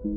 Oi!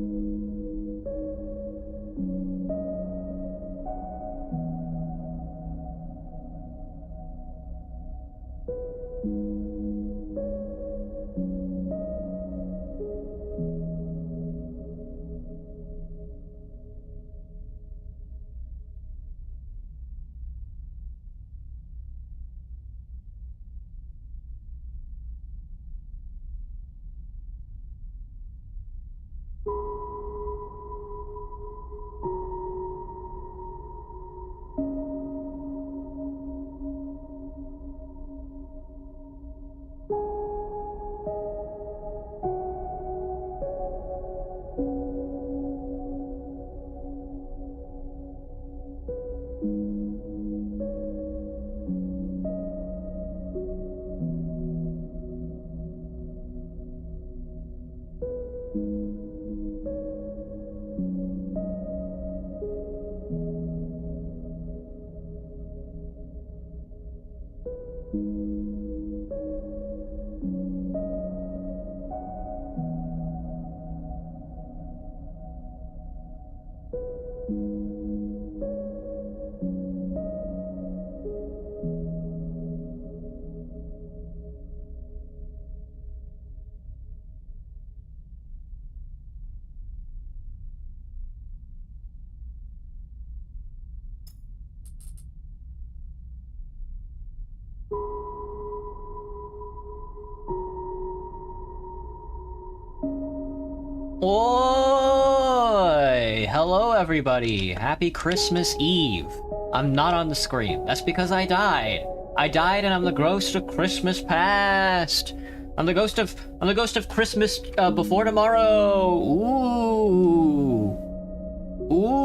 Hello, everybody. Happy Christmas Eve. I'm not on the screen. That's because I died. I died, and I'm the ghost of Christmas past. I'm the ghost of Christmas before tomorrow. Ooh. Ooh.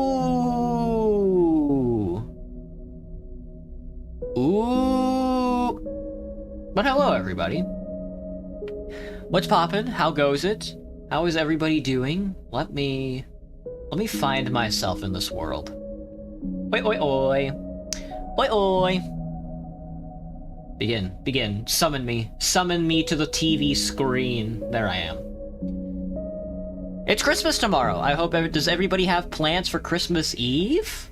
Ooh. But hello, everybody. What's poppin'? How goes it? How is everybody doing? Let me find myself in this world. Oi, oi, oi. Oi, oi. Begin. Summon me. Summon me to the TV screen. There I am. It's Christmas tomorrow. I hope does everybody have plans for Christmas Eve?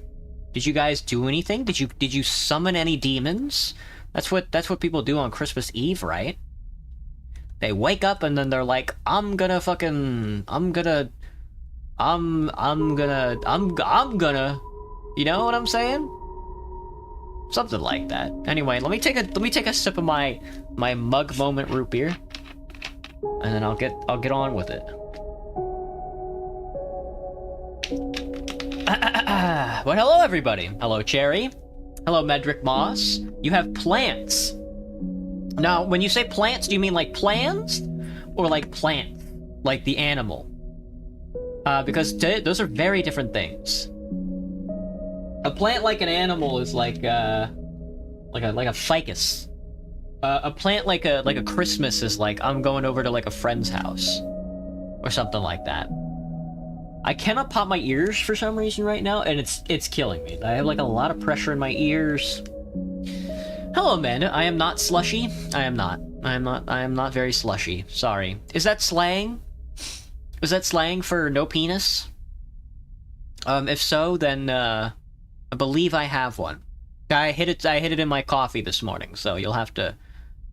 Did you guys do anything? Did you summon any demons? That's what people do on Christmas Eve, right? They wake up and then they're like, I'm gonna, you know what I'm saying? Something like that. Anyway, let me take a sip of my mug moment root beer, and then I'll get on with it. Well, hello everybody. Hello Cherry. Hello Medric Moss. You have plants. Now, when you say plants, do you mean like plans? Or like plant? Like the animal? Because those are very different things. A plant like an animal is like a ficus. A plant like a Christmas is like, I'm going over to like a friend's house. Or something like that. I cannot pop my ears for some reason right now, and it's killing me. I have like a lot of pressure in my ears. Hello, Amanda. I am not slushy. I am not very slushy. Sorry. Is that slang? Is that slang for no penis? If so, then, I believe I have one. I hid it in my coffee this morning, so you'll have to...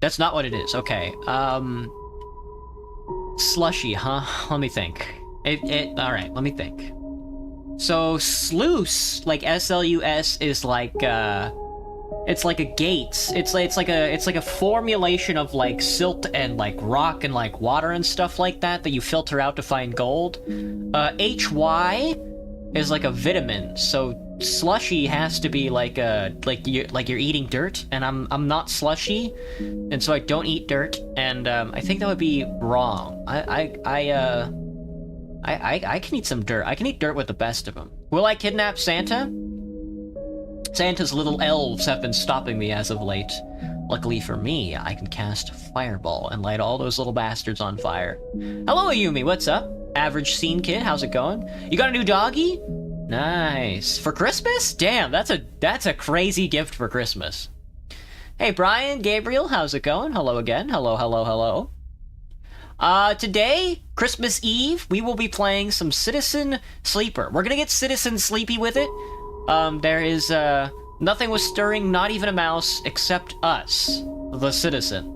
That's not what it is. Okay. Slushy, huh? Let me think. Alright, let me think. So, sluice, like S-L-U-S, is like, it's like a gate. It's like a formulation of like silt and like rock and like water and stuff like that you filter out to find gold. HY is like a vitamin. So slushy has to be like you're eating dirt, and I'm not slushy, and so I don't eat dirt, and I think that would be wrong. I can eat some dirt. I can eat dirt with the best of them. Will I kidnap Santa? Santa's little elves have been stopping me as of late. Luckily for me, I can cast Fireball and light all those little bastards on fire. Hello, Ayumi, what's up? Average Scene Kid, how's it going? You got a new doggy? Nice. For Christmas? Damn, that's a crazy gift for Christmas. Hey, Brian, Gabriel, how's it going? Hello again. Hello, hello, hello. Today, Christmas Eve, we will be playing some Citizen Sleeper. We're gonna get Citizen Sleepy with it. There is, nothing was stirring, not even a mouse, except us, the Citizen.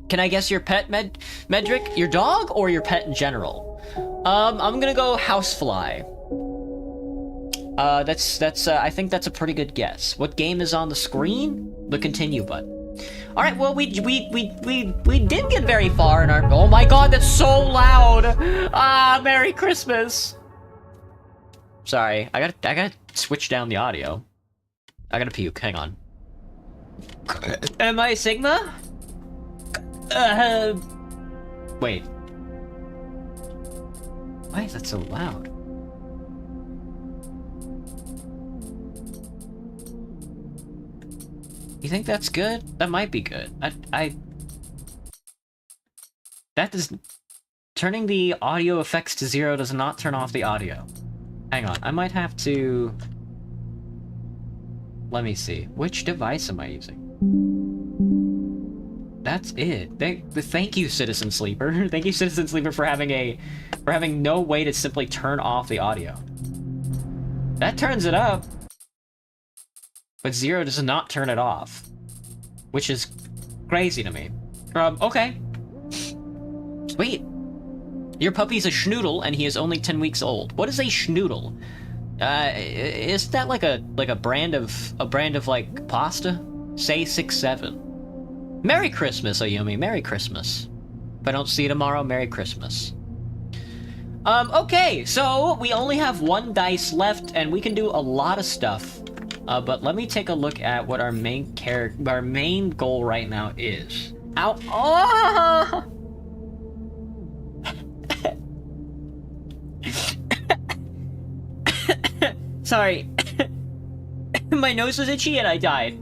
Can I guess your pet, Medric? Your dog or your pet in general? I'm gonna go housefly. I think that's a pretty good guess. What game is on the screen? The continue button. All right, well, we did get very far in our... Oh my god, that's so loud! Ah, Merry Christmas! Sorry, I gotta switch down the audio. I gotta puke, hang on. Am I Sigma? Wait. Why is that so loud? You think that's good? That might be good. That does... Turning the audio effects to 0 does not turn off the audio. Hang on, I might have to... Let me see. Which device am I using? That's it. Thank you, Citizen Sleeper. Thank you, Citizen Sleeper, for having no way to simply turn off the audio. That turns it up. But 0 does not turn it off. Which is crazy to me. Okay. Sweet. Your puppy's a schnoodle, and he is only 10 weeks old. What is a schnoodle? Is that like a brand of like pasta? Say 6-7. Merry Christmas, Ayumi. Merry Christmas. If I don't see you tomorrow, Merry Christmas. Okay, so we only have 1 dice left, and we can do a lot of stuff. But let me take a look at what our main goal right now is. Ow! Oh! Sorry. My nose was itchy and I died.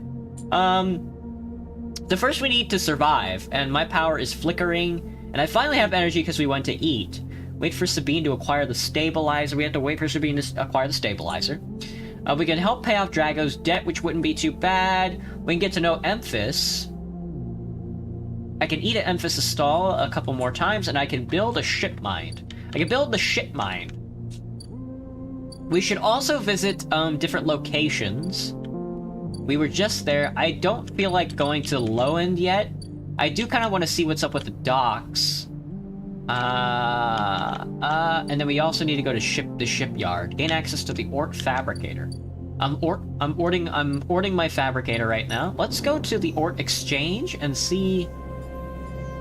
The first we need to survive, and my power is flickering, and I finally have energy because we went to eat. Wait for Sabine to acquire the stabilizer. We have to wait for Sabine to acquire the stabilizer. We can help pay off Drago's debt, which wouldn't be too bad. We can get to know Emphas. I can eat at Emphas' stall a couple more times, and I can build a ship mine. I can build the ship mine. We should also visit different locations. We were just there. I don't feel like going to the low end yet. I do kind of want to see what's up with the docks. And then we also need to go to the shipyard. Gain access to the Ort Fabricator. I'm orting my fabricator right now. Let's go to the Ort Exchange and see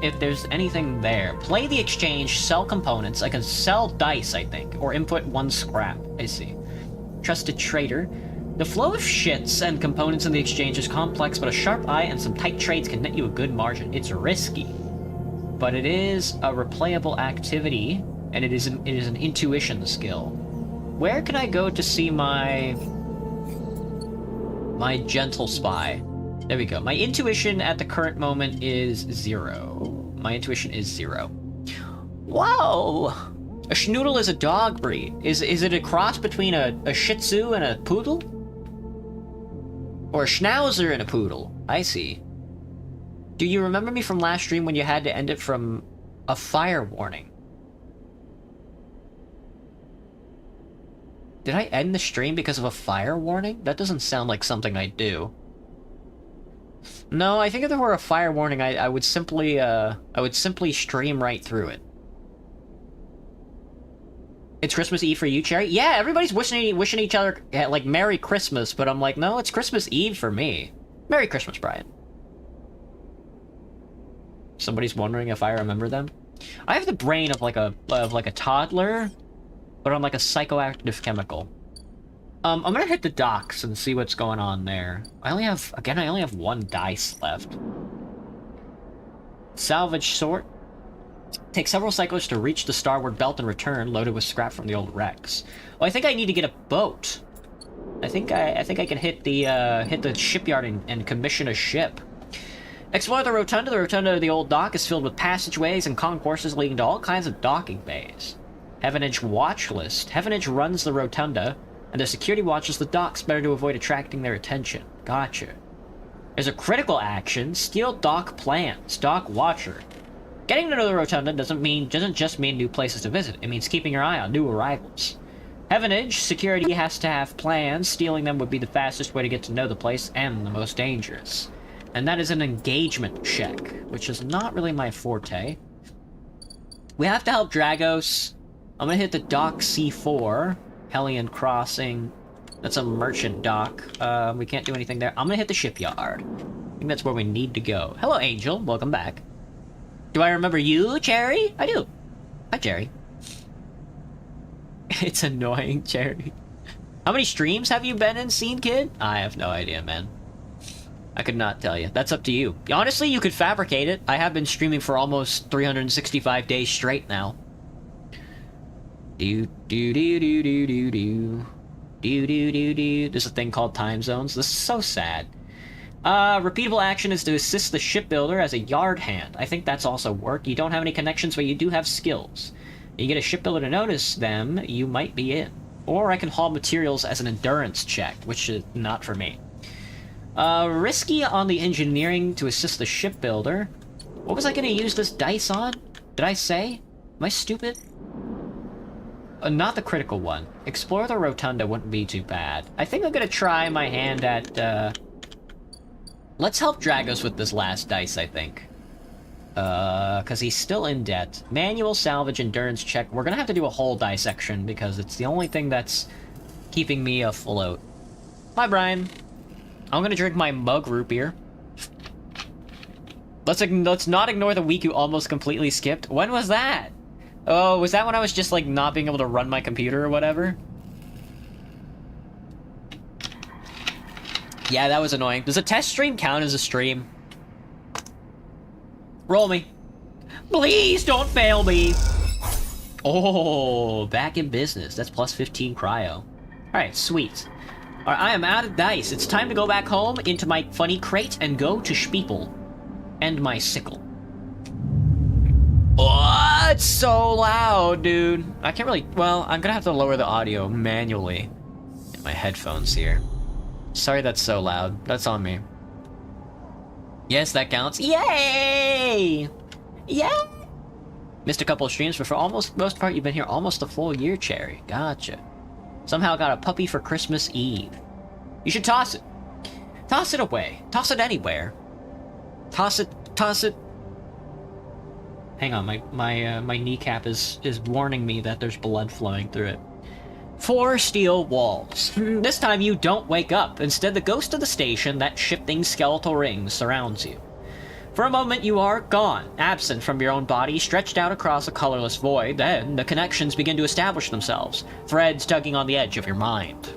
if there's anything there. Play the exchange, sell components. I can sell dice, I think, or input 1 scrap. I see. Trusted trader. The flow of shits and components in the exchange is complex, but a sharp eye and some tight trades can net you a good margin. It's risky, but it is a replayable activity, and it is an intuition skill. Where can I go to see my gentle spy? There we go. My intuition at the current moment is 0. My intuition is 0. Whoa! A schnoodle is a dog breed. Is it a cross between a shih tzu and a poodle? Or a schnauzer and a poodle? I see. Do you remember me from last stream when you had to end it from a fire warning? Did I end the stream because of a fire warning? That doesn't sound like something I'd do. No, I think if there were a fire warning, I would simply stream right through it. It's Christmas Eve for you, Cherry? Yeah, everybody's wishing each other, like, Merry Christmas, but I'm like, no, it's Christmas Eve for me. Merry Christmas, Brian. Somebody's wondering if I remember them. I have the brain of like a toddler, but I'm like a psychoactive chemical. I'm gonna hit the docks and see what's going on there. I only have 1 dice left. Salvage sort. Take several cycles to reach the starboard belt and return, loaded with scrap from the old wrecks. Oh, I think I need to get a boat. I think I can hit the shipyard and commission a ship. Explore the rotunda. The rotunda of the old dock is filled with passageways and concourses leading to all kinds of docking bays. Heavenage watch list. Heavenage runs the rotunda, and the security watches the docks better to avoid attracting their attention. Gotcha. There's a critical action, steal dock plans, dock watcher. Getting to know the rotunda doesn't just mean new places to visit. It means keeping your eye on new arrivals. Heavenage, security has to have plans. Stealing them would be the fastest way to get to know the place and the most dangerous. And that is an engagement check, which is not really my forte. We have to help Dragos. I'm gonna hit the dock C4. Hellion Crossing. That's a merchant dock. We can't do anything there. I'm gonna hit the shipyard. I think that's where we need to go. Hello, Angel. Welcome back. Do I remember you, Cherry? I do. Hi, Cherry. It's annoying, Cherry. How many streams have you been in, Scene Kid? I have no idea, man. I could not tell you. That's up to you. Honestly, you could fabricate it. I have been streaming for almost 365 days straight now. Do. There's a thing called time zones. This is so sad. Repeatable action is to assist the shipbuilder as a yard hand. I think that's also work. You don't have any connections, but you do have skills. You get a shipbuilder to notice them, you might be in. Or I can haul materials as an endurance check, which is not for me. Risky on the engineering to assist the shipbuilder. What was I gonna use this dice on? Did I say? Am I stupid? Not the critical one. Explore the rotunda wouldn't be too bad. I think I'm gonna try my hand at, let's help Dragos with this last dice, I think. Because he's still in debt. Manual salvage endurance check. We're gonna have to do a whole dissection because it's the only thing that's keeping me afloat. Hi, Brian. I'm gonna drink my mug root beer. Let's not ignore the week you almost completely skipped. When was that? Oh, was that when I was just, like, not being able to run my computer or whatever? Yeah, that was annoying. Does a test stream count as a stream? Roll me. Please don't fail me. Oh, back in business. That's plus 15 cryo. Alright, sweet. Alright, I am out of dice. It's time to go back home into my funny crate and go to Speeple. And my sickle. Oh, it's so loud, dude. I can't really... Well, I'm gonna have to lower the audio manually in my headphones here. Sorry that's so loud. That's on me. Yes, that counts. Yay! Yay! Missed a couple of streams, but for most part, you've been here almost a full year, Cherry. Gotcha. Somehow got a puppy for Christmas Eve. You should toss it. Toss it away. Toss it anywhere. Toss it. Hang on, my kneecap is warning me that there's blood flowing through it. 4 steel walls. This time you don't wake up. Instead, the ghost of the station, that shifting skeletal ring, surrounds you. For a moment, you are gone, absent from your own body, stretched out across a colorless void. Then, the connections begin to establish themselves, threads tugging on the edge of your mind.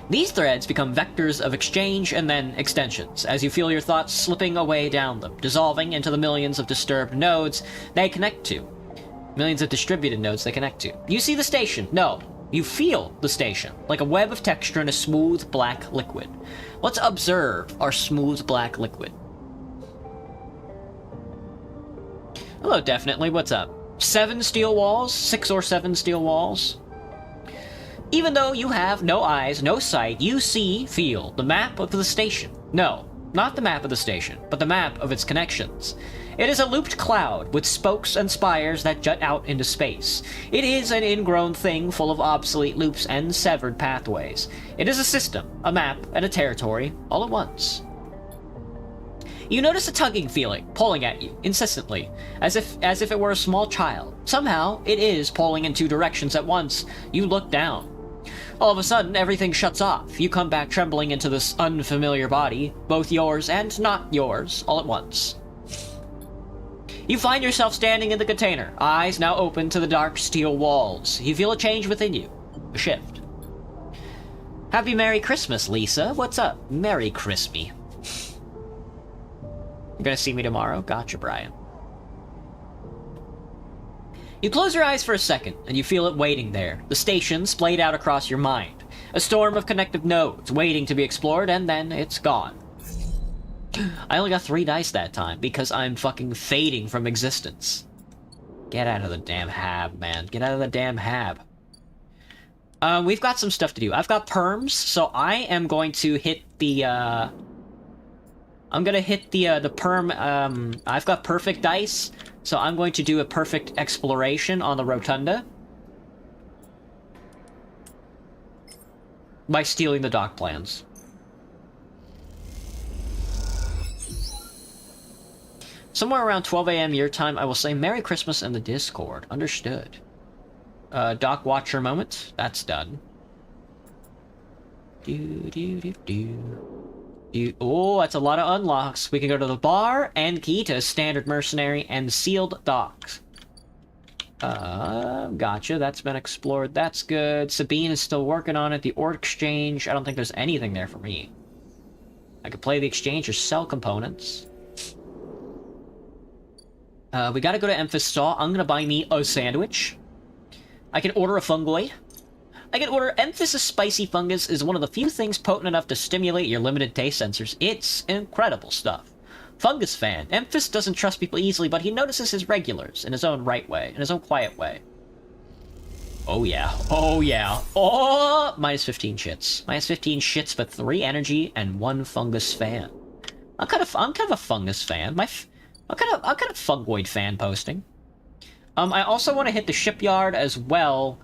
These threads become vectors of exchange and then extensions, as you feel your thoughts slipping away down them, dissolving into the millions of disturbed nodes they connect to. Millions of distributed nodes they connect to. You see the station. No. You feel the station, like a web of texture in a smooth black liquid. Let's observe our smooth black liquid. Hello, definitely. What's up? 7 steel walls? 6 or 7 steel walls? Even though you have no eyes, no sight, you see, feel, the map of the station. No, not the map of the station, but the map of its connections. It is a looped cloud with spokes and spires that jut out into space. It is an ingrown thing full of obsolete loops and severed pathways. It is a system, a map, and a territory, all at once. You notice a tugging feeling, pulling at you, insistently, as if it were a small child. Somehow, it is pulling in 2 directions at once. You look down. All of a sudden, everything shuts off. You come back trembling into this unfamiliar body, both yours and not yours, all at once. You find yourself standing in the container, eyes now open to the dark steel walls. You feel a change within you. A shift. Happy Merry Christmas, Lisa. What's up? Merry Crispy. You're gonna see me tomorrow? Gotcha, Brian. You close your eyes for a second, and you feel it waiting there. The station splayed out across your mind. A storm of connective nodes waiting to be explored, and then it's gone. I only got 3 dice that time, because I'm fucking fading from existence. Get out of the damn hab, man. Get out of the damn hab. We've got some stuff to do. I've got perms, so I am going to hit the, I'm gonna hit the perm, I've got perfect dice, so I'm going to do a perfect exploration on the rotunda. By stealing the dock plans. Somewhere around 12 a.m. your time, I will say Merry Christmas in the Discord. Understood. Dock Watcher moment. That's done. Oh, that's a lot of unlocks. We can go to the bar and Kita, standard mercenary, and sealed docks. Gotcha. That's been explored. That's good. Sabine is still working on it. The ore exchange. I don't think there's anything there for me. I could play the exchange or sell components. We gotta go to Emphas Saw. I'm gonna buy me a sandwich. I can order a fungoid. I can order Emphasis Spicy Fungus is one of the few things potent enough to stimulate your limited taste sensors. It's incredible stuff. Fungus fan. Emphas doesn't trust people easily, but he notices his regulars in his own right way, in his own quiet way. Oh yeah. Oh yeah. Oh! Minus 15 shits. Minus 15 shits, but 3 energy and 1 fungus fan. I'm kind of a fungus fan. I'm kind of fungoid fan posting. I also want to hit the shipyard as well,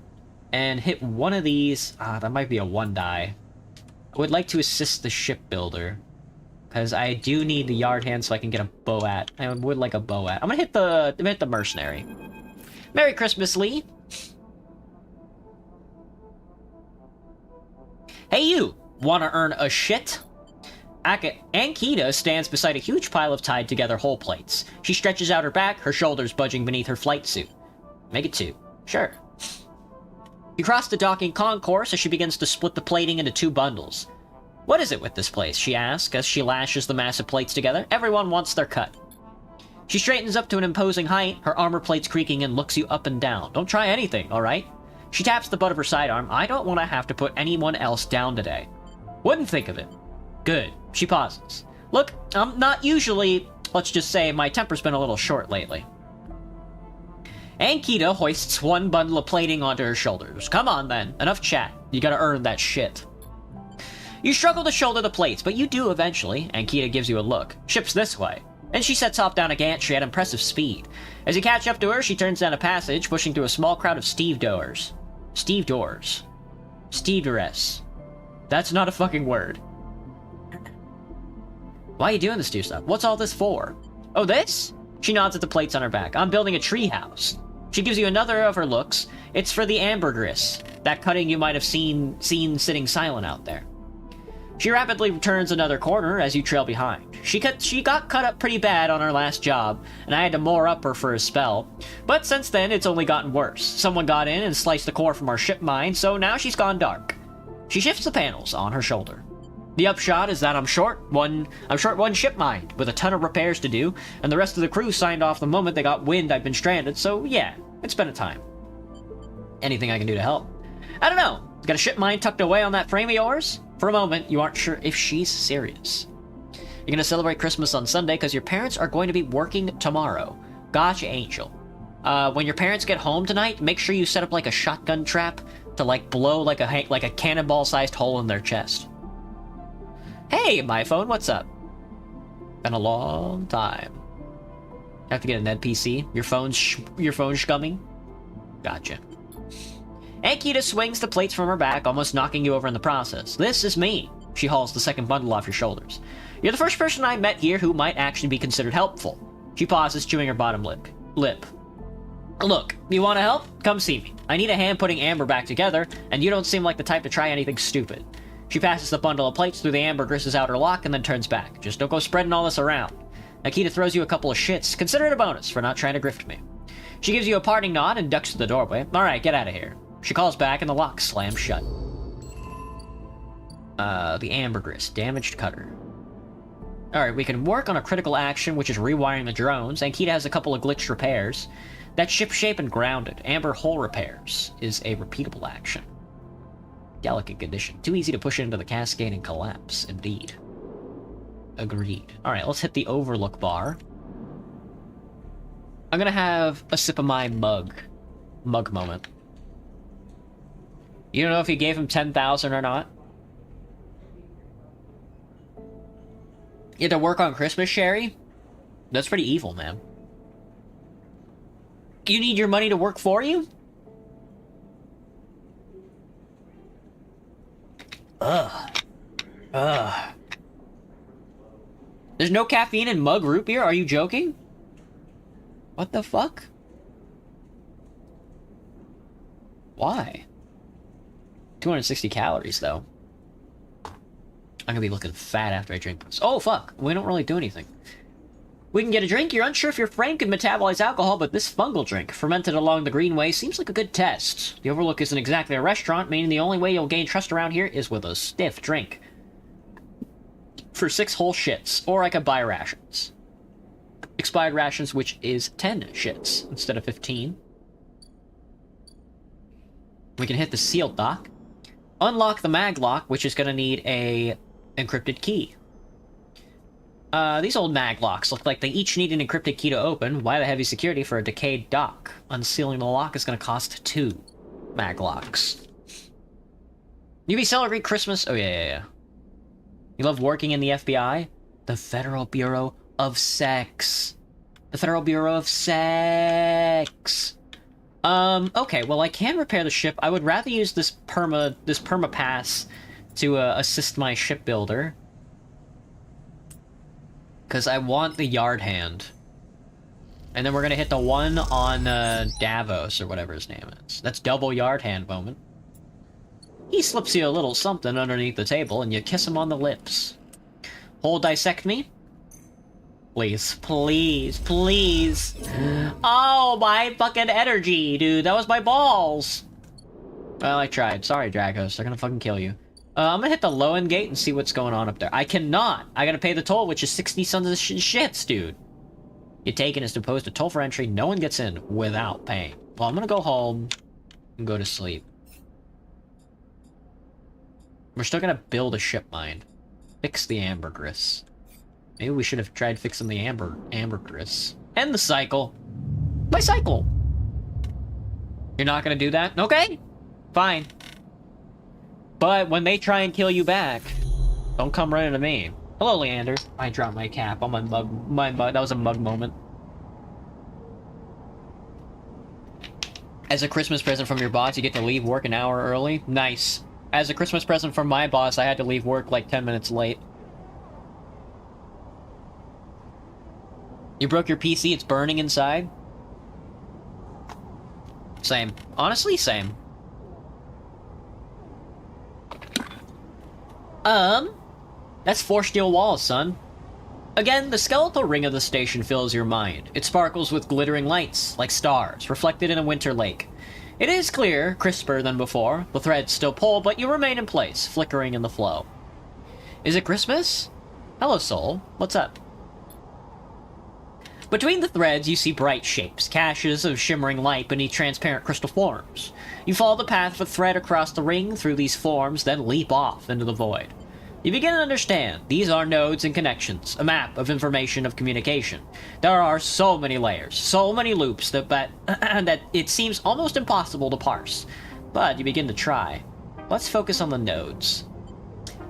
and hit one of these. That might be a 1 die. I would like to assist the shipbuilder, because I do need the yard hand so I can get a bow at. I would like a bow at. I'm gonna hit the mercenary. Merry Christmas, Lee. Hey you! Wanna earn a shit? Ankita stands beside a huge pile of tied-together hull plates. She stretches out her back, her shoulders budging beneath her flight suit. Make it 2. Sure. You cross the docking concourse as she begins to split the plating into 2 bundles. What is it with this place? She asks as she lashes the massive plates together. Everyone wants their cut. She straightens up to an imposing height, her armor plates creaking, and looks you up and down. Don't try anything, alright? She taps the butt of her sidearm. I don't want to have to put anyone else down today. Wouldn't think of it. Good. She pauses. Look, I'm not usually... Let's just say my temper's been a little short lately. Ankita hoists 1 bundle of plating onto her shoulders. Come on, then. Enough chat. You gotta earn that shit. You struggle to shoulder the plates, but you do eventually. Ankita gives you a look. Ship's this way. And she sets off down a gantry at impressive speed. As you catch up to her, she turns down a passage, pushing through a small crowd of stevedores. Stevedores. Stevedores. That's not a fucking word. Why are you doing this to yourself? What's all this for? Oh, this? She nods at the plates on her back. I'm building a treehouse. She gives you another of her looks. It's for the ambergris, that cutting you might have seen sitting silent out there. She rapidly turns another corner as you trail behind. She got cut up pretty bad on her last job, and I had to moor up her for a spell. But since then, it's only gotten worse. Someone got in and sliced the core from our ship mine, so now she's gone dark. She shifts the panels on her shoulder. The upshot is that I'm short one ship mind, with a ton of repairs to do, and the rest of the crew signed off the moment they got wind I've been stranded, so yeah, it's been a time. Anything I can do to help? I don't know. Got a ship mind tucked away on that frame of yours? For a moment, you aren't sure if she's serious. You're gonna celebrate Christmas on Sunday because your parents are going to be working tomorrow. Gotcha, Angel. When your parents get home tonight, make sure you set up like a shotgun trap to like blow like a cannonball-sized hole in their chest. Hey, my phone, what's up? Been a long time. Have to get an NPC. Your phone's scumming? Gotcha. Ankita swings the plates from her back, almost knocking you over in the process. This is me. She hauls the second bundle off your shoulders. You're the first person I met here who might actually be considered helpful. She pauses, chewing her bottom lip. Look, you want to help? Come see me. I need a hand putting Amber back together, and you don't seem like the type to try anything stupid. She passes the bundle of plates through the ambergriss's outer lock and then turns back. Just don't go spreading all this around. Ankita throws you a couple of shits. Consider it a bonus for not trying to grift me. She gives you a parting nod and ducks to the doorway. Alright, get out of here. She calls back and the lock slams shut. The ambergris. Damaged cutter. Alright, we can work on a critical action, which is rewiring the drones. Ankita has a couple of glitched repairs. That's ship shape and grounded. Amber hull repairs is a repeatable action. Delicate condition. Too easy to push into the cascade and collapse. Indeed. Agreed. Alright, let's hit the overlook bar. I'm gonna have a sip of my mug moment. You don't know if you gave him 10,000 or not? You had to work on Christmas, Sherry? That's pretty evil, man. You need your money to work for you? Ugh. Ugh. There's no caffeine in mug root beer? Are you joking? What the fuck? Why? 260 calories, though. I'm gonna be looking fat after I drink this. Oh, fuck. We don't really do anything. We can get a drink. You're unsure if your frame can metabolize alcohol, but this fungal drink, fermented along the Greenway, seems like a good test. The Overlook isn't exactly a restaurant, meaning the only way you'll gain trust around here is with a stiff drink. For 6 whole shits. Or I could buy rations. Expired rations, which is 10 shits instead of 15. We can hit the sealed dock. Unlock the mag lock, which is gonna need a encrypted key. These old mag locks look like they each need an encrypted key to open. Why the heavy security for a decayed dock? Unsealing the lock is gonna cost 2 mag locks. You celebrate Christmas? Oh, yeah. You love working in the FBI? The Federal Bureau of Sex. The Federal Bureau of Sex. Okay, well, I can repair the ship. I would rather use this perma pass to, assist my shipbuilder. Because I want the yard hand. And then we're gonna hit the one on, Davos, or whatever his name is. That's double yard hand moment. He slips you a little something underneath the table, and you kiss him on the lips. Whole dissect me? Please, please, please. Oh, my fucking energy, dude. That was my balls. Well, I tried. Sorry, Dragos. They're gonna fucking kill you. I'm gonna hit the low end gate and see what's going on up there. I cannot. I gotta pay the toll, which is 60 sons of shits, dude. You're taken as opposed to toll for entry. No one gets in without paying. Well, I'm gonna go home and go to sleep. We're still gonna build a ship mine. Fix the ambergris. Maybe we should have tried fixing the ambergris. End the cycle. My cycle! You're not gonna do that? Okay. Fine. But when they try and kill you back, don't come running to me. Hello, Leander. I dropped my cap on my mug. That was a mug moment. As a Christmas present from your boss, you get to leave work an hour early. Nice. As a Christmas present from my boss, I had to leave work like 10 minutes late. You broke your PC, it's burning inside? Same. Honestly, same. That's 4 steel walls, son. Again, the skeletal ring of the station fills your mind. It sparkles with glittering lights, like stars, reflected in a winter lake. It is clear, crisper than before. The threads still pull, but you remain in place, flickering in the flow. Is it Christmas? Hello, soul. What's up? Between the threads, you see bright shapes, caches of shimmering light beneath transparent crystal forms. You follow the path of a thread across the ring through these forms, then leap off into the void. You begin to understand. These are nodes and connections, a map of information of communication. There are so many layers, so many loops that it seems almost impossible to parse. But you begin to try. Let's focus on the nodes.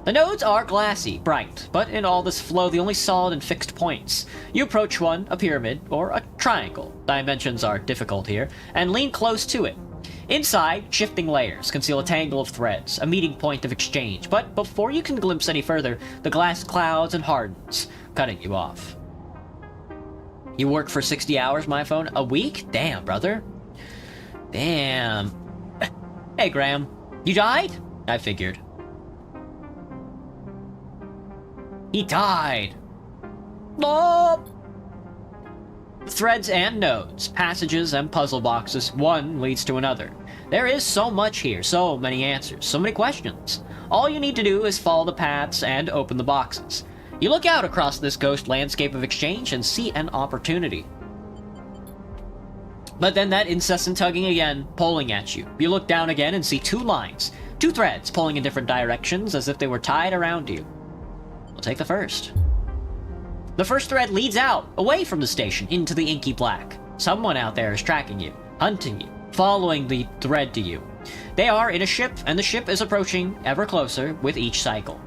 The nodes are glassy, bright, but in all this flow, the only solid and fixed points. You approach one, a pyramid, or a triangle. Dimensions are difficult here, and lean close to it. Inside, shifting layers conceal a tangle of threads, a meeting point of exchange, but before you can glimpse any further, the glass clouds and hardens, cutting you off. You work for 60 hours, my phone? A week? Damn, brother. Damn. Hey, Graham. You died? I figured. He died. No. Threads and nodes, passages and puzzle boxes, one leads to another. There is so much here, so many answers, so many questions. All you need to do is follow the paths and open the boxes. You look out across this ghost landscape of exchange and see an opportunity. But then that incessant tugging again, pulling at you. You look down again and see 2 lines, 2 threads pulling in different directions as if they were tied around you. We'll take the first. The first thread leads out, away from the station, into the inky black. Someone out there is tracking you, hunting you, following the thread to you. They are in a ship, and the ship is approaching ever closer with each cycle.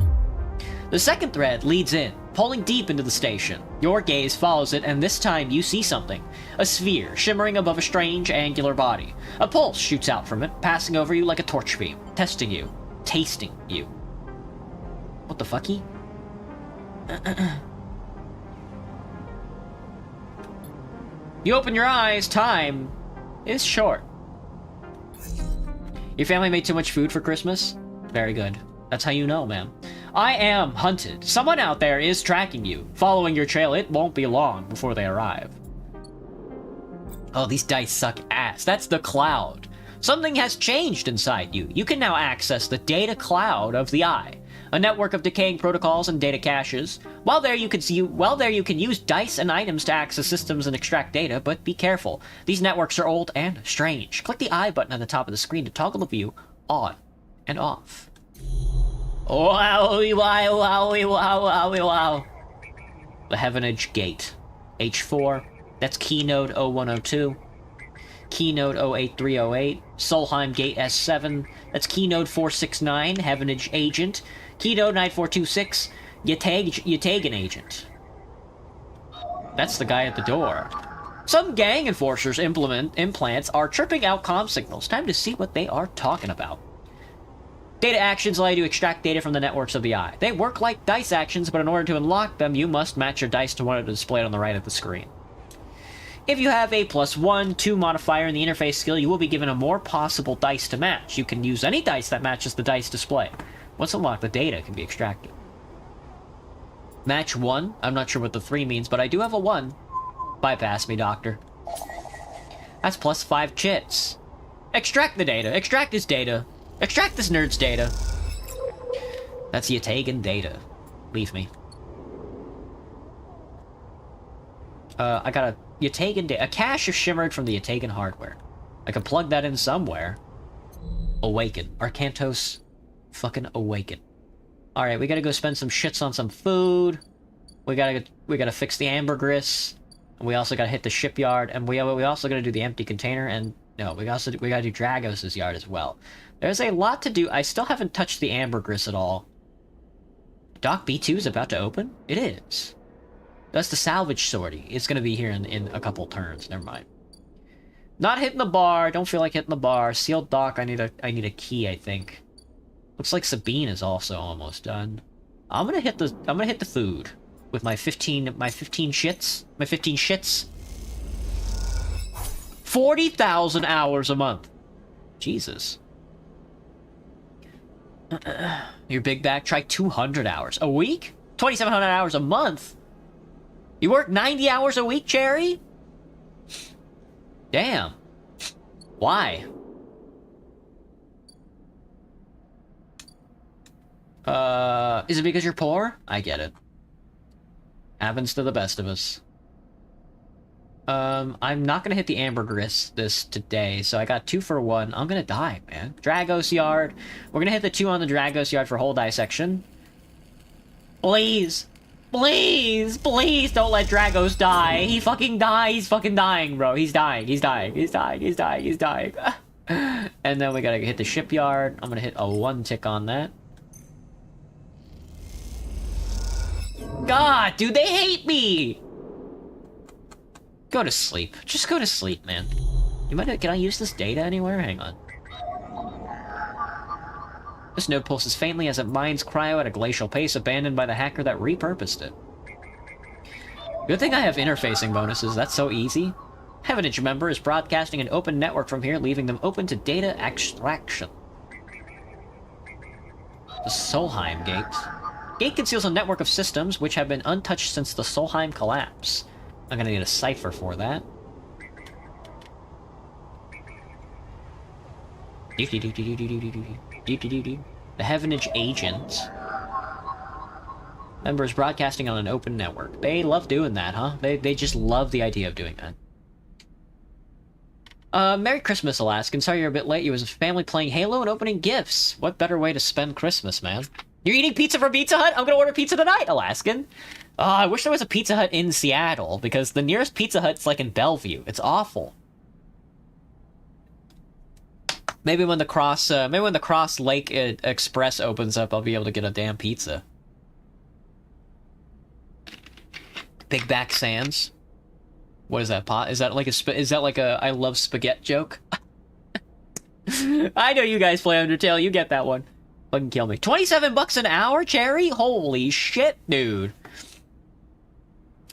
The second thread leads in, pulling deep into the station. Your gaze follows it, and this time you see something. A sphere, shimmering above a strange, angular body. A pulse shoots out from it, passing over you like a torch beam, testing you, tasting you. What the fucky? You open your eyes, time is short. Your family made too much food for Christmas? Very good. That's how you know, man. I am hunted. Someone out there is tracking you. Following your trail, it won't be long before they arrive. Oh, these dice suck ass. That's the cloud. Something has changed inside you. You can now access the data cloud of the Eye, a network of decaying protocols and data caches. While there you can use dice and items to access systems and extract data, but be careful. These networks are old and strange. Click the eye button at the top of the screen to toggle the view on and off. Wowie wow wowie wow wowie wow. The Heavenage Gate. H4. That's Keynode 0102. Keynode 08308. Solheim Gate S7. That's Keynode 469. Heavenage Agent. Keynode 9426. Yatagan Agent. That's the guy at the door. Some gang enforcers' implants are chirping out comm signals. Time to see what they are talking about. Data actions allow you to extract data from the networks of the Eye. They work like dice actions, but in order to unlock them, you must match your dice to one displayed on the right of the screen. If you have a +1, 2 modifier in the interface skill, you will be given a more possible dice to match. You can use any dice that matches the dice display. Once unlocked, the data can be extracted. Match 1. I'm not sure what the 3 means, but I do have a 1. Bypass me, doctor. That's +5 chits. Extract the data. Extract his data. Extract this nerd's data. That's Yatagan data. Leave me. I got a Yatagan data. A cache is shimmered from the Yatagan hardware. I can plug that in somewhere. Awaken. Arcantos fucking awaken. Alright, we gotta go spend some shits on some food. We gotta fix the ambergris. And we also gotta hit the shipyard. And we also gotta do the empty container. And no, we gotta do Dragos' yard as well. There's a lot to do. I still haven't touched the ambergris at all. Dock B2 is about to open? It is. That's the salvage sortie. It's gonna be here in a couple turns. Never mind. Not hitting the bar. Don't feel like hitting the bar. Sealed dock. I need a key, I think. Looks like Sabine is also almost done. I'm gonna hit the food with my 15 shits. My 15 shits. 40,000 hours a month. Jesus. Your big back. Try 200 hours a week. 2,700 hours a month. You work 90 hours a week, Cherry? Damn. Why? Is it because you're poor? I get it. Happens to the best of us. I'm not gonna hit the ambergris this today, so I got 2 for 1. I'm gonna die, man. Dragos yard. We're gonna hit the 2 on the Dragos yard for whole dissection. Please. Please, please don't let Dragos die. He fucking dies. He's fucking dying, bro. He's dying. He's dying. He's dying. He's dying. He's dying. And then we gotta hit the shipyard. I'm gonna hit a 1 tick on that. God, dude, they hate me! Go to sleep. Just go to sleep, man. Can I use this data anywhere? Hang on. This node pulses faintly as it mines cryo at a glacial pace, abandoned by the hacker that repurposed it. Good thing I have interfacing bonuses. That's so easy. Heavenage member is broadcasting an open network from here, leaving them open to data extraction. The Solheim Gate. Gate conceals a network of systems which have been untouched since the Solheim collapse. I'm gonna need a cipher for that. The Heavenage Agent. Members broadcasting on an open network. They love doing that, huh? They just love the idea of doing that. Merry Christmas, Alaskan. Sorry you're a bit late. You was a family playing Halo and opening gifts. What better way to spend Christmas, man? You're eating pizza from Pizza Hut? I'm gonna order pizza tonight, Alaskan. Oh, I wish there was a Pizza Hut in Seattle, because the nearest Pizza Hut's like in Bellevue. It's awful. Maybe when the Cross Lake Express opens up, I'll be able to get a damn pizza. Big Back Sands. What is that pot? Is that like a I love spaghetti joke? I know you guys play Undertale. You get that one. Fucking kill me. 27 bucks an hour, Cherry? Holy shit, dude.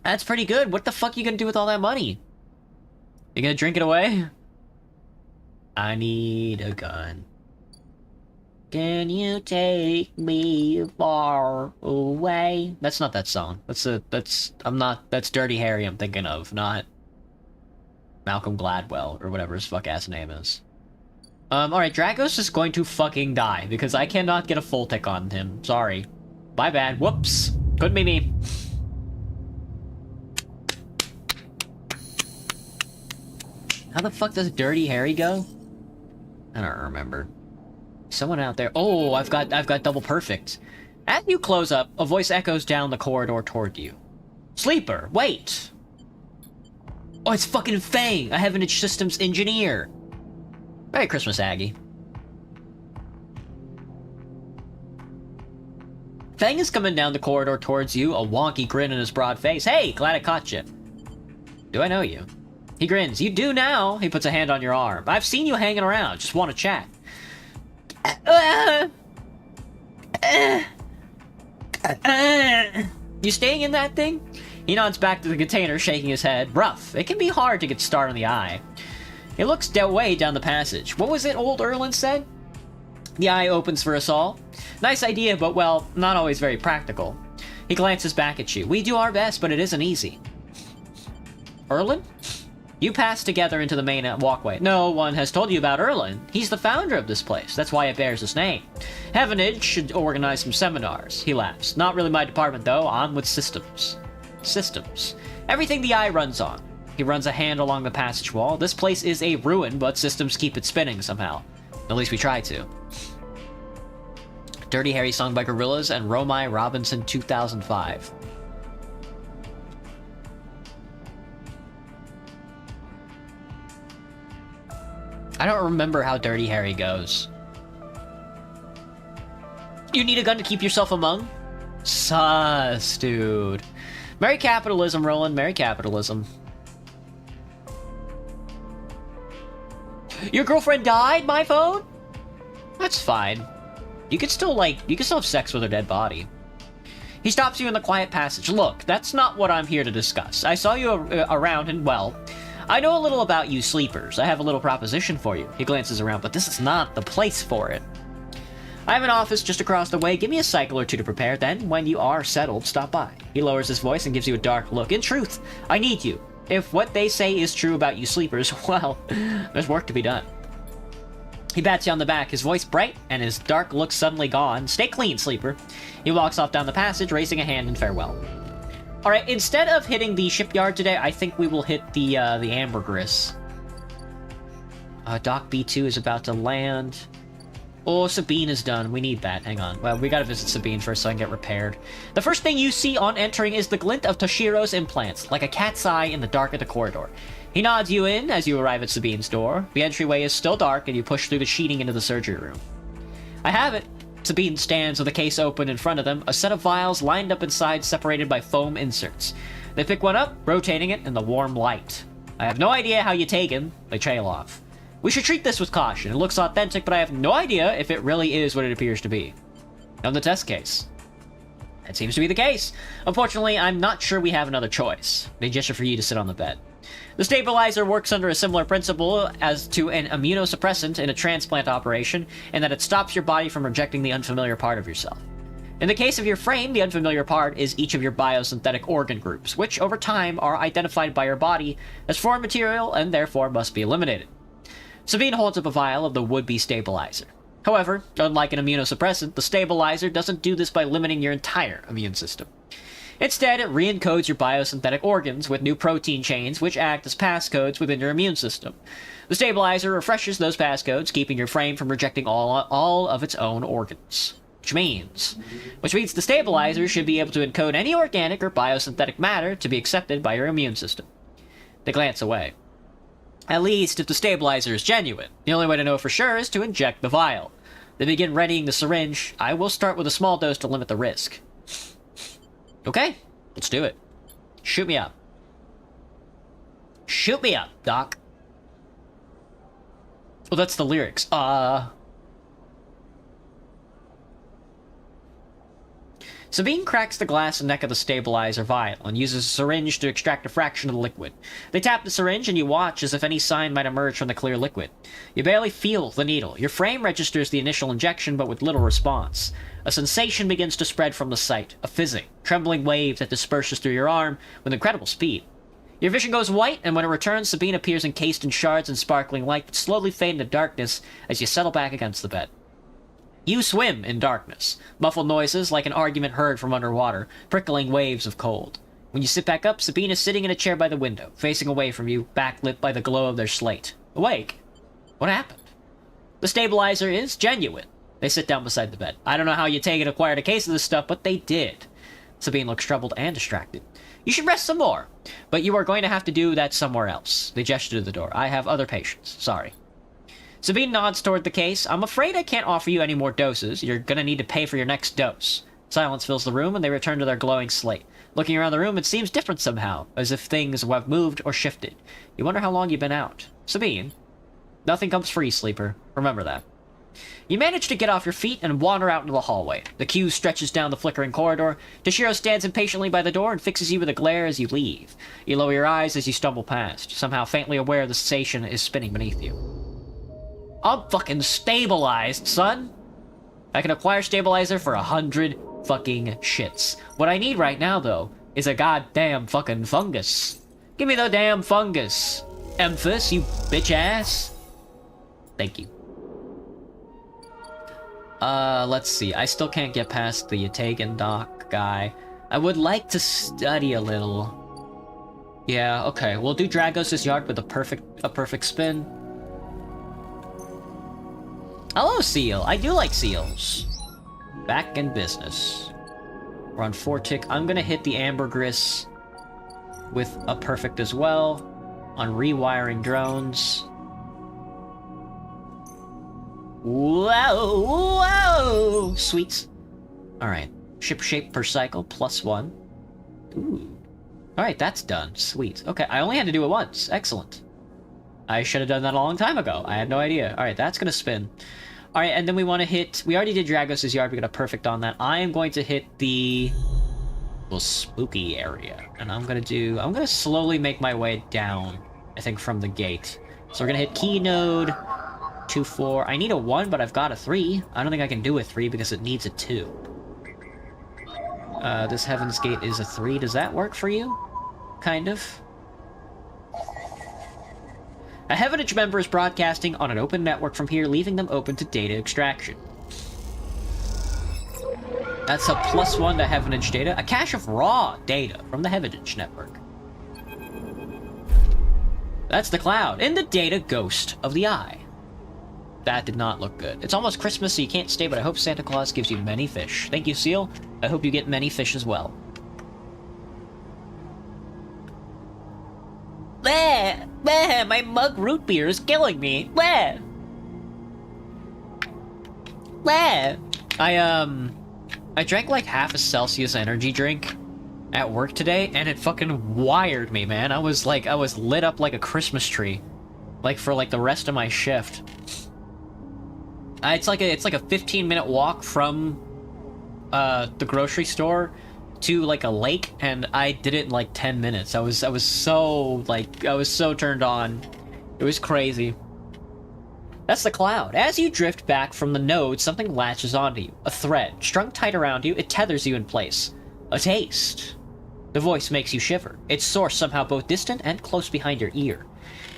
That's pretty good. What the fuck you gonna do with all that money? You gonna drink it away? I need a gun. Can you take me far away? That's not that song. That's Dirty Harry I'm thinking of, not Malcolm Gladwell or whatever his fuck ass name is. Alright, Dragos is going to fucking die because I cannot get a full tick on him. Sorry. My bad. Whoops. Couldn't be me. How the fuck does Dirty Harry go? I don't remember. Someone out there. Oh, I've got double perfect. As you close up, a voice echoes down the corridor toward you. Sleeper, wait! Oh, it's fucking Fang, a Heavenage Systems engineer. Merry Christmas, Aggie. Fang is coming down the corridor towards you, a wonky grin on his broad face. Hey, glad I caught you. Do I know you? He grins. You do now. He puts a hand on your arm. I've seen you hanging around. Just want to chat. You staying in that thing? He nods back to the container, shaking his head. Rough. It can be hard to get starred on the eye. He looks way down the passage. What was it old Erlen said? The eye opens for us all. Nice idea, but, well, not always very practical. He glances back at you. We do our best, but it isn't easy. Erlen? You pass together into the main walkway. No one has told you about Erlen. He's the founder of this place. That's why it bears his name. Heavenage should organize some seminars. He laughs. Not really my department, though. I'm with systems. Systems. Everything the eye runs on. He runs a hand along the passage wall. This place is a ruin, but systems keep it spinning somehow. At least we try to. Dirty Harry sung by Gorillaz and Romai Robinson 2005. I don't remember how Dirty Harry goes. You need a gun to keep yourself among? Sus, dude. Merry capitalism, Roland. Merry capitalism. Your girlfriend died, my phone? That's fine. You can still have sex with her dead body. He stops you in the quiet passage. Look, that's not what I'm here to discuss. I saw you around and, well, I know a little about you sleepers. I have a little proposition for you. He glances around, but this is not the place for it. I have an office just across the way. Give me a cycle or two to prepare. Then, when you are settled, stop by. He lowers his voice and gives you a dark look. In truth, I need you. If what they say is true about you sleepers, well, there's work to be done. He bats you on the back, his voice bright, and his dark look suddenly gone. Stay clean, sleeper. He walks off down the passage, raising a hand in farewell. Alright, instead of hitting the shipyard today, I think we will hit the ambergris. Dock B2 is about to land. Oh, Sabine is done. We need that. Hang on. Well, we gotta visit Sabine first so I can get repaired. The first thing you see on entering is the glint of Toshiro's implants, like a cat's eye in the dark of the corridor. He nods you in as you arrive at Sabine's door. The entryway is still dark, and you push through the sheeting into the surgery room. I have it. Sabine stands with a case open in front of them, a set of vials lined up inside, separated by foam inserts. They pick one up, rotating it in the warm light. I have no idea how you take him. They trail off. We should treat this with caution. It looks authentic, but I have no idea if it really is what it appears to be. On the test case. That seems to be the case. Unfortunately, I'm not sure we have another choice. They gesture for you to sit on the bed. The stabilizer works under a similar principle as to an immunosuppressant in a transplant operation, in that it stops your body from rejecting the unfamiliar part of yourself. In the case of your frame, the unfamiliar part is each of your biosynthetic organ groups, which over time are identified by your body as foreign material and therefore must be eliminated. Sabine holds up a vial of the would-be stabilizer. However, unlike an immunosuppressant, the stabilizer doesn't do this by limiting your entire immune system. Instead, it re-encodes your biosynthetic organs with new protein chains which act as passcodes within your immune system. The stabilizer refreshes those passcodes, keeping your frame from rejecting all of its own organs. Which means the stabilizer should be able to encode any organic or biosynthetic matter to be accepted by your immune system. They glance away. At least if the stabilizer is genuine. The only way to know for sure is to inject the vial. They begin readying the syringe. I will start with a small dose to limit the risk. Okay, let's do it. Shoot me up. Shoot me up, Doc. Oh, that's the lyrics. Sabine cracks the glass neck of the stabilizer vial and uses a syringe to extract a fraction of the liquid. They tap the syringe and you watch as if any sign might emerge from the clear liquid. You barely feel the needle. Your frame registers the initial injection but with little response. A sensation begins to spread from the site, a fizzing, trembling wave that disperses through your arm with incredible speed. Your vision goes white, and when it returns, Sabine appears encased in shards and sparkling light that slowly fade into darkness as you settle back against the bed. You swim in darkness, muffled noises like an argument heard from underwater, prickling waves of cold. When you sit back up, Sabine is sitting in a chair by the window, facing away from you, backlit by the glow of their slate. Awake. What happened? The stabilizer is genuine. They sit down beside the bed. I don't know how you take and acquired a case of this stuff, but they did. Sabine looks troubled and distracted. You should rest some more, but you are going to have to do that somewhere else. They gesture to the door. I have other patients. Sorry. Sabine nods toward the case. I'm afraid I can't offer you any more doses. You're gonna need to pay for your next dose. Silence fills the room, and they return to their glowing slate. Looking around the room, it seems different somehow, as if things have moved or shifted. You wonder how long you've been out. Sabine, nothing comes free, sleeper. Remember that. You manage to get off your feet and wander out into the hallway. The queue stretches down the flickering corridor. Toshiro stands impatiently by the door and fixes you with a glare as you leave. You lower your eyes as you stumble past, somehow faintly aware the station is spinning beneath you. I'm fucking stabilized, son! I can acquire stabilizer for 100 fucking shits. What I need right now, though, is a goddamn fucking fungus. Give me the damn fungus. Emphas, you bitch ass. Thank you. Let's see. I still can't get past the Yatagan Doc guy. I would like to study a little. Yeah, okay. We'll do Dragos' Yard with a perfect spin. Hello, Seal. I do like seals. Back in business. We're on 4 tick. I'm gonna hit the Ambergris with a perfect as well. On rewiring drones. Whoa! Whoa! Sweets. Alright. Ship shape per cycle, +1. Ooh. Alright, that's done. Sweet. Okay, I only had to do it once. Excellent. I should have done that a long time ago. I had no idea. Alright, that's gonna spin. Alright, and then we want to hit... We already did Dragos' Yard. We got a perfect on that. I am going to hit the... little spooky area. And I'm gonna slowly make my way down, I think, from the gate. So we're gonna hit key node 2, 4. I need a 1, but I've got a 3. I don't think I can do a 3 because it needs a 2. This Heaven's Gate is a 3. Does that work for you? Kind of. A Heavenage member is broadcasting on an open network from here, leaving them open to data extraction. That's a +1 to Heavenage data. A cache of raw data from the Heavenage network. That's the cloud. In the data, Ghost of the Eye. That did not look good. It's almost Christmas, so you can't stay, but I hope Santa Claus gives you many fish. Thank you, Seal. I hope you get many fish as well. Bleh! Bleh! My mug root beer is killing me! Bleh! Bleh! I drank like half a Celsius energy drink at work today, and it fucking wired me, man. I was lit up like a Christmas tree. Like, for like the rest of my shift. It's like a 15-minute walk from the grocery store to like a lake, and I did it in like 10 minutes. I was so turned on. It was crazy. That's the cloud. As you drift back from the node, something latches onto you. A thread. Strung tight around you, it tethers you in place. A taste. The voice makes you shiver. Its source somehow both distant and close behind your ear.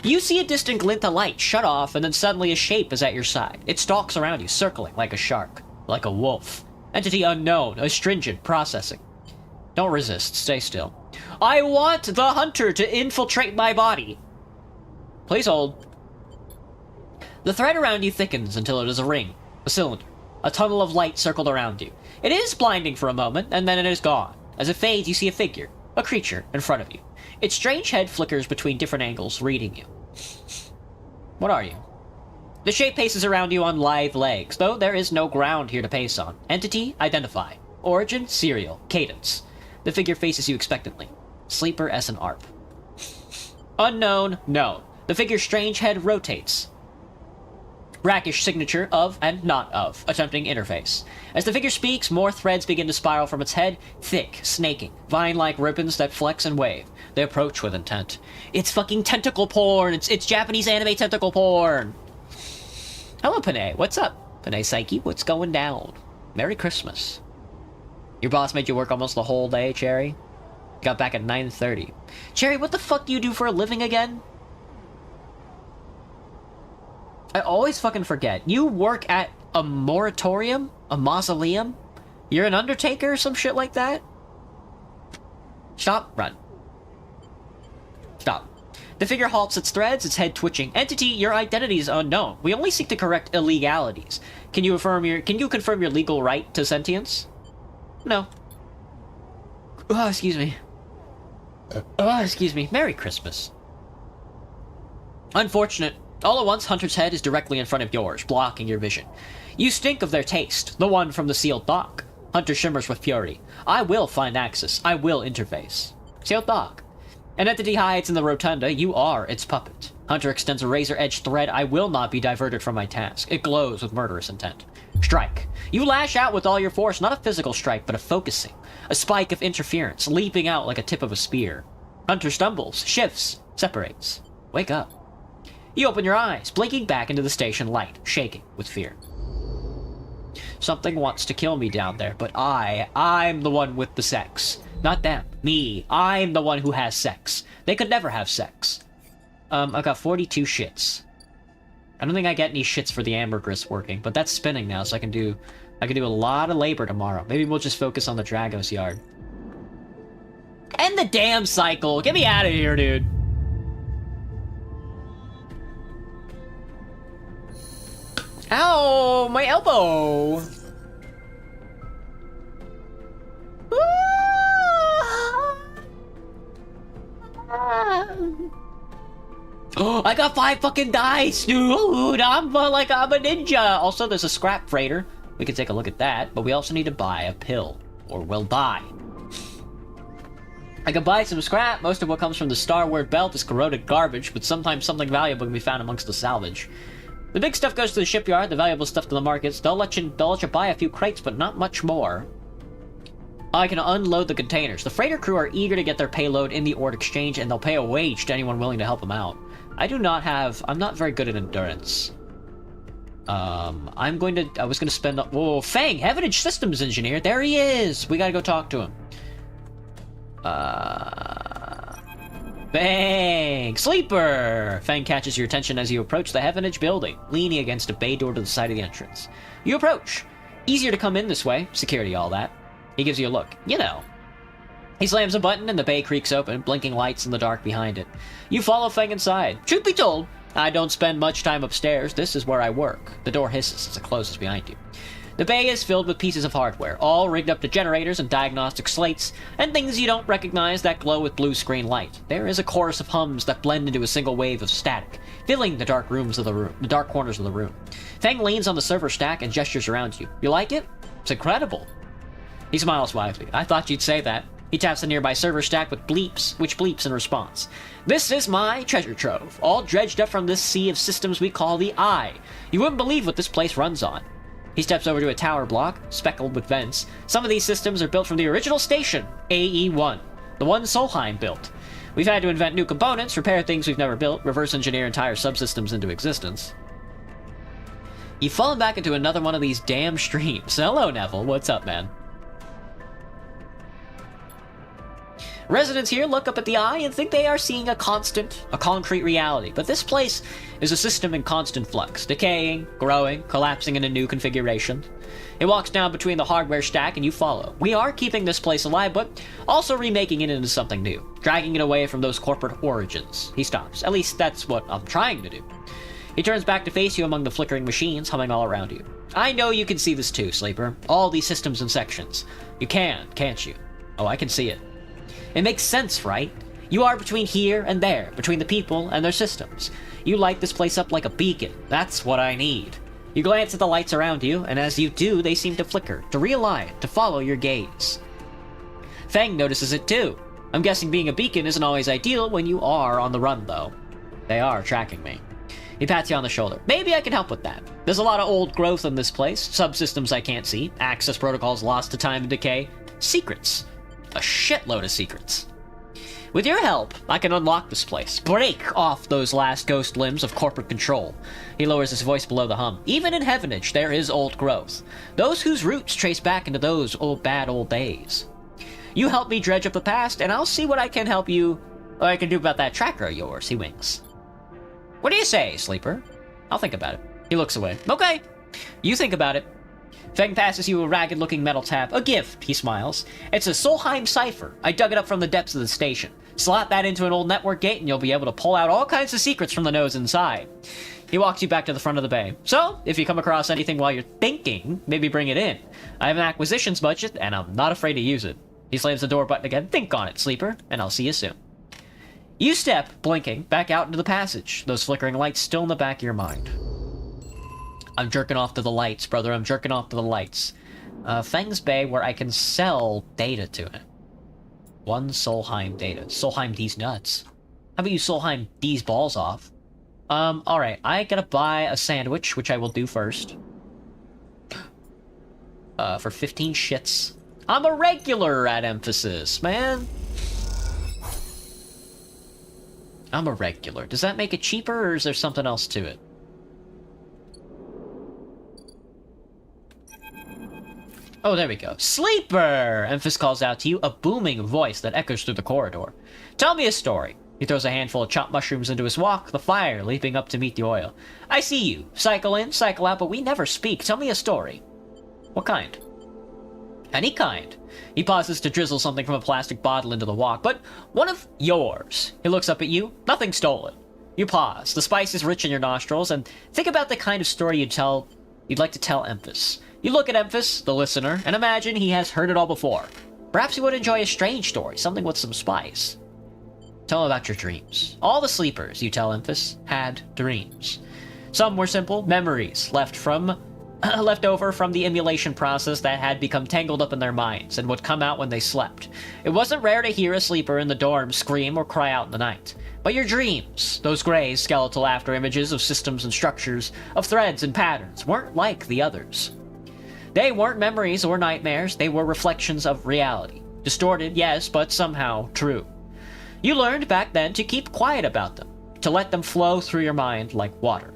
You see a distant glint of light shut off, and then suddenly a shape is at your side. It stalks around you, circling like a shark. Like a wolf. Entity unknown, astringent, processing. Don't resist. Stay still. I want the hunter to infiltrate my body. Please hold. The thread around you thickens until it is a ring, a cylinder, a tunnel of light circled around you. It is blinding for a moment, and then it is gone. As it fades, you see a figure, a creature, in front of you. Its strange head flickers between different angles, reading you. What are you? The shape paces around you on live legs, though there is no ground here to pace on. Entity, identify. Origin, serial. Cadence. The figure faces you expectantly. Sleeper, S and ARP. Unknown, known. The figure's strange head rotates. Brackish signature of and not of. Attempting interface. As the figure speaks, more threads begin to spiral from its head, thick, snaking, vine-like ribbons that flex and wave. They approach with intent. It's fucking tentacle porn! It's Japanese anime tentacle porn! Hello, Panay. What's up? Panay Psyche, what's going down? Merry Christmas. Your boss made you work almost the whole day, Cherry? Got back at 9:30. Cherry, what the fuck do you do for a living again? I always fucking forget. You work at a moratorium? A mausoleum? You're an undertaker or some shit like that? Stop. Run. Stop. The figure halts its threads, its head twitching. Entity, your identity is unknown. We only seek to correct illegalities. Can you confirm your legal right to sentience? No. Oh, excuse me. Oh, excuse me. Merry Christmas. Unfortunate. All at once, Hunter's head is directly in front of yours, blocking your vision. You stink of their taste, the one from the sealed dock. Hunter shimmers with fury. I will find access. I will interface. Sealed dock. An entity hides in the rotunda. You are its puppet. Hunter extends a razor-edged thread. I will not be diverted from my task. It glows with murderous intent. Strike. You lash out with all your force, not a physical strike, but a focusing. A spike of interference, leaping out like a tip of a spear. Hunter stumbles, shifts, separates. Wake up. You open your eyes, blinking back into the station light, shaking with fear. Something wants to kill me down there, but I'm the one with the sex. Not them. Me. I'm the one who has sex. They could never have sex. I got 42 shits. I don't think I get any shits for the ambergris working, but that's spinning now, so I can do a lot of labor tomorrow. Maybe we'll just focus on the Dragos yard. End the damn cycle! Get me out of here, dude! Ow! My elbow! Oh, I got 5 fucking dice, dude! I'm a ninja! Also, there's a scrap freighter. We can take a look at that, but we also need to buy a pill, or we'll die. I can buy some scrap. Most of what comes from the Starward Belt is corroded garbage, but sometimes something valuable can be found amongst the salvage. The big stuff goes to the shipyard, the valuable stuff to the markets. They'll let you buy a few crates, but not much more. I can unload the containers. The freighter crew are eager to get their payload in the Ord Exchange, and they'll pay a wage to anyone willing to help them out. I'm not very good at endurance. I was gonna spend... Whoa, Fang, Heavenage Systems Engineer, there he is! We gotta go talk to him. Bang! Sleeper! Fang catches your attention as you approach the Heavenage building, leaning against a bay door to the side of the entrance. You approach. Easier to come in this way. Security, all that. He gives you a look. You know. He slams a button and the bay creaks open, blinking lights in the dark behind it. You follow Fang inside. Truth be told, I don't spend much time upstairs. This is where I work. The door hisses as it closes behind you. The bay is filled with pieces of hardware, all rigged up to generators and diagnostic slates, and things you don't recognize that glow with blue screen light. There is a chorus of hums that blend into a single wave of static, filling the dark corners of the room. Fang leans on the server stack and gestures around you. You like it? It's incredible. He smiles widely. I thought you'd say that. He taps the nearby server stack which bleeps in response. This is my treasure trove, all dredged up from this sea of systems we call the Eye. You wouldn't believe what this place runs on. He steps over to a tower block, speckled with vents. Some of these systems are built from the original station, AE-1, the one Solheim built. We've had to invent new components, repair things we've never built, reverse engineer entire subsystems into existence. You've fallen back into another one of these damn streams. Hello, Neville. What's up, man? Residents here look up at the Eye and think they are seeing a concrete reality. But this place is a system in constant flux, decaying, growing, collapsing into new configurations. It walks down between the hardware stack and you follow. We are keeping this place alive, but also remaking it into something new, dragging it away from those corporate origins. He stops. At least that's what I'm trying to do. He turns back to face you among the flickering machines humming all around you. I know you can see this too, Sleeper. All these systems and sections. You can, can't you? Oh, I can see it. It makes sense, right? You are between here and there, between the people and their systems. You light this place up like a beacon. That's what I need. You glance at the lights around you, and as you do, they seem to flicker, to realign, to follow your gaze. Feng notices it too. I'm guessing being a beacon isn't always ideal when you are on the run, though. They are tracking me. He pats you on the shoulder. Maybe I can help with that. There's a lot of old growth in this place, subsystems I can't see, access protocols lost to time and decay, secrets. A shitload of secrets. With your help, I can unlock this place, break off those last ghost limbs of corporate control. He lowers his voice below the hum. Even in Heavenage, there is old growth. Those whose roots trace back into those bad old days. You help me dredge up the past, and I'll see what I can do about that tracker of yours, he winks. What do you say, Sleeper? I'll think about it. He looks away. Okay. You think about it. Feng passes you a ragged-looking metal tab. A gift, he smiles. It's a Solheim cipher. I dug it up from the depths of the station. Slot that into an old network gate and you'll be able to pull out all kinds of secrets from the nodes inside. He walks you back to the front of the bay. So, if you come across anything while you're thinking, maybe bring it in. I have an acquisitions budget, and I'm not afraid to use it. He slams the door button again. Think on it, Sleeper, and I'll see you soon. You step, blinking, back out into the passage, those flickering lights still in the back of your mind. I'm jerking off to the lights, brother. I'm jerking off to the lights. Feng's Bay, where I can sell data to it. One Solheim data. Solheim these nuts. How about you Solheim these balls off? Alright. I gotta buy a sandwich, which I will do first. For 15 shits. I'm a regular at Emphasis, man. I'm a regular. Does that make it cheaper, or is there something else to it? Oh, there we go. Sleeper! Emphas calls out to you, a booming voice that echoes through the corridor. Tell me a story. He throws a handful of chopped mushrooms into his wok, the fire leaping up to meet the oil. I see you. Cycle in, cycle out, but we never speak. Tell me a story. What kind? Any kind. He pauses to drizzle something from a plastic bottle into the wok, but one of yours. He looks up at you. Nothing stolen. You pause. The spice is rich in your nostrils, and think about the kind of story you'd like to tell Emphas. You look at Emphas, the listener, and imagine he has heard it all before. Perhaps he would enjoy a strange story, something with some spice. Tell him about your dreams. All the sleepers, you tell Emphas, had dreams. Some were simple memories left over from the emulation process that had become tangled up in their minds and would come out when they slept. It wasn't rare to hear a sleeper in the dorm scream or cry out in the night. But your dreams, those gray, skeletal after images of systems and structures, of threads and patterns, weren't like the others. They weren't memories or nightmares, they were reflections of reality. Distorted, yes, but somehow true. You learned back then to keep quiet about them, to let them flow through your mind like water.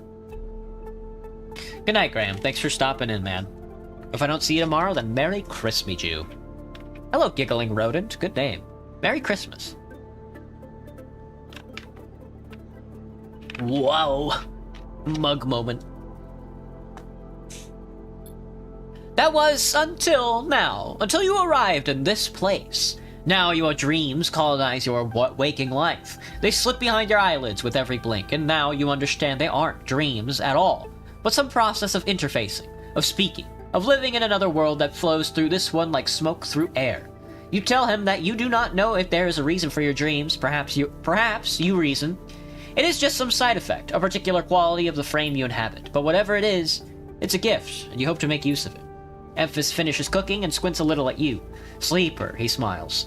Good night, Graham. Thanks for stopping in, man. If I don't see you tomorrow, then Merry Christmas, Jew. Hello, giggling rodent. Good name. Merry Christmas. Whoa. Mug moment. That was until now. Until you arrived in this place. Now your dreams colonize your waking life. They slip behind your eyelids with every blink, and now you understand they aren't dreams at all, but some process of interfacing, of speaking, of living in another world that flows through this one like smoke through air. You tell him that you do not know if there is a reason for your dreams, perhaps you reason. It is just some side effect, a particular quality of the frame you inhabit, but whatever it is, it's a gift, and you hope to make use of it. Emphas finishes cooking and squints a little at you. Sleeper, he smiles.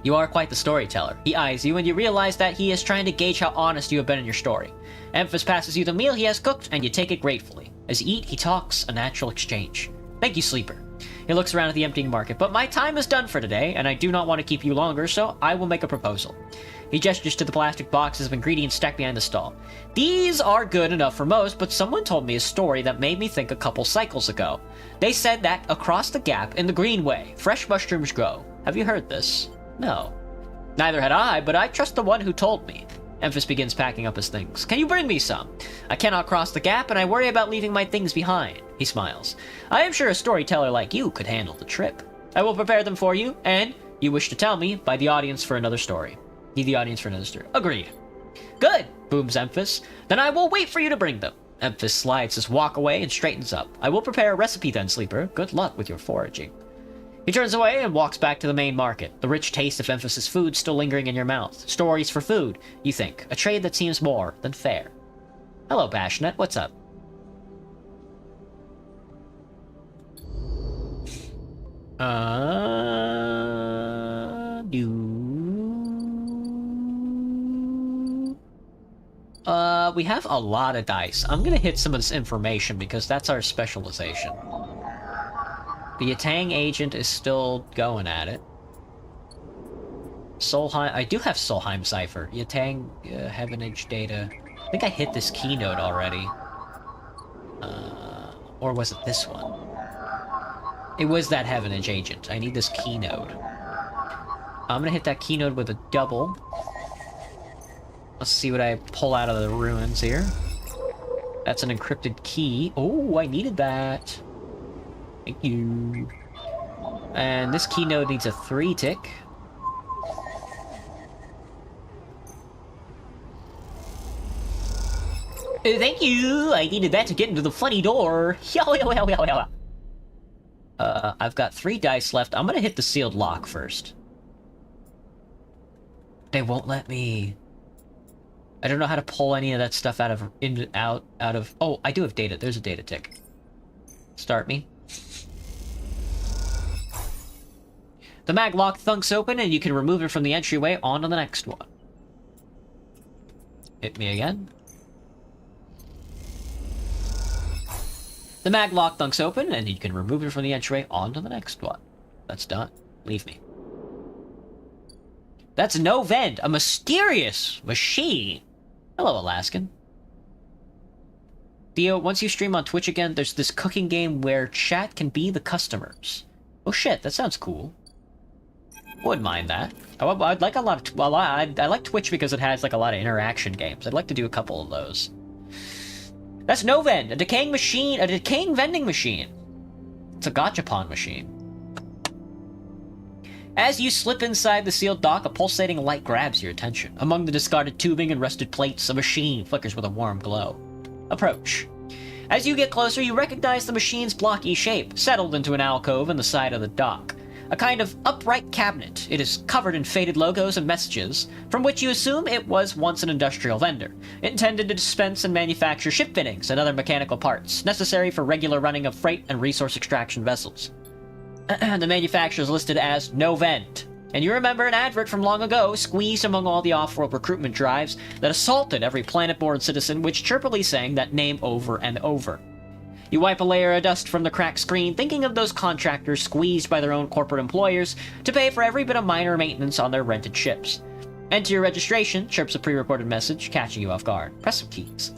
You are quite the storyteller. He eyes you, and you realize that he is trying to gauge how honest you have been in your story. Emphas passes you the meal he has cooked, and you take it gratefully. As you eat, he talks, a natural exchange. Thank you, Sleeper. He looks around at the emptying market, but my time is done for today, and I do not want to keep you longer, so I will make a proposal. He gestures to the plastic boxes of ingredients stacked behind the stall. These are good enough for most, but someone told me a story that made me think a couple cycles ago. They said that across the gap in the Greenway, fresh mushrooms grow. Have you heard this? No. Neither had I, but I trust the one who told me. Emphas begins packing up his things. Can you bring me some? I cannot cross the gap, and I worry about leaving my things behind. He smiles. I am sure a storyteller like you could handle the trip. I will prepare them for you, and you wish to tell me by the audience for another story. Need the audience for another story. Agreed. Good, booms Emphas. Then I will wait for you to bring them. Emphas slides his walk away and straightens up. I will prepare a recipe then, Sleeper. Good luck with your foraging. He turns away and walks back to the main market, the rich taste of emphasis food still lingering in your mouth. Stories for food, you think. A trade that seems more than fair. Hello, Bashnet. What's up? We have a lot of dice. I'm gonna hit some of this information because that's our specialization. The Yatang agent is still going at it. Solheim, I do have Solheim Cipher. Yatang, Heavenage data. I think I hit this keynote already. Or was it this one? It was that Heavenage agent. I need this keynote. I'm gonna hit that keynote with a double. Let's see what I pull out of the ruins here. That's an encrypted key. Oh, I needed that. Thank you. And this keynote needs a 3-tick. Thank you! I needed that to get into the funny door. I've got 3 dice left. I'm gonna hit the sealed lock first. They won't let me... I don't know how to pull any of that stuff out of... Oh, I do have data. There's a data tick. Start me. The mag lock thunks open, and you can remove it from the entryway on to the next one. Hit me again. The mag lock thunks open, and you can remove it from the entryway on to the next one. That's done. Leave me. That's no vent, a mysterious machine. Hello, Alaskan. Theo, once you stream on Twitch again, there's this cooking game where chat can be the customers. Oh shit, that sounds cool. Wouldn't mind that. I'd like a lot of... Well, I like Twitch because it has like a lot of interaction games. I'd like to do a couple of those. That's no vend, a decaying machine, a decaying vending machine. It's a gachapon machine. As you slip inside the sealed dock, a pulsating light grabs your attention. Among the discarded tubing and rusted plates, a machine flickers with a warm glow. Approach. As you get closer, you recognize the machine's blocky shape, settled into an alcove in the side of the dock. A kind of upright cabinet. It is covered in faded logos and messages, from which you assume it was once an industrial vendor, intended to dispense and manufacture ship fittings and other mechanical parts, necessary for regular running of freight and resource extraction vessels. The manufacturer is listed as No Vent, and you remember an advert from long ago squeezed among all the off-world recruitment drives that assaulted every planet-born citizen, which chirpily sang that name over and over. You wipe a layer of dust from the cracked screen, thinking of those contractors squeezed by their own corporate employers to pay for every bit of minor maintenance on their rented ships. Enter your registration, chirps a pre-recorded message, catching you off guard. Press some keys.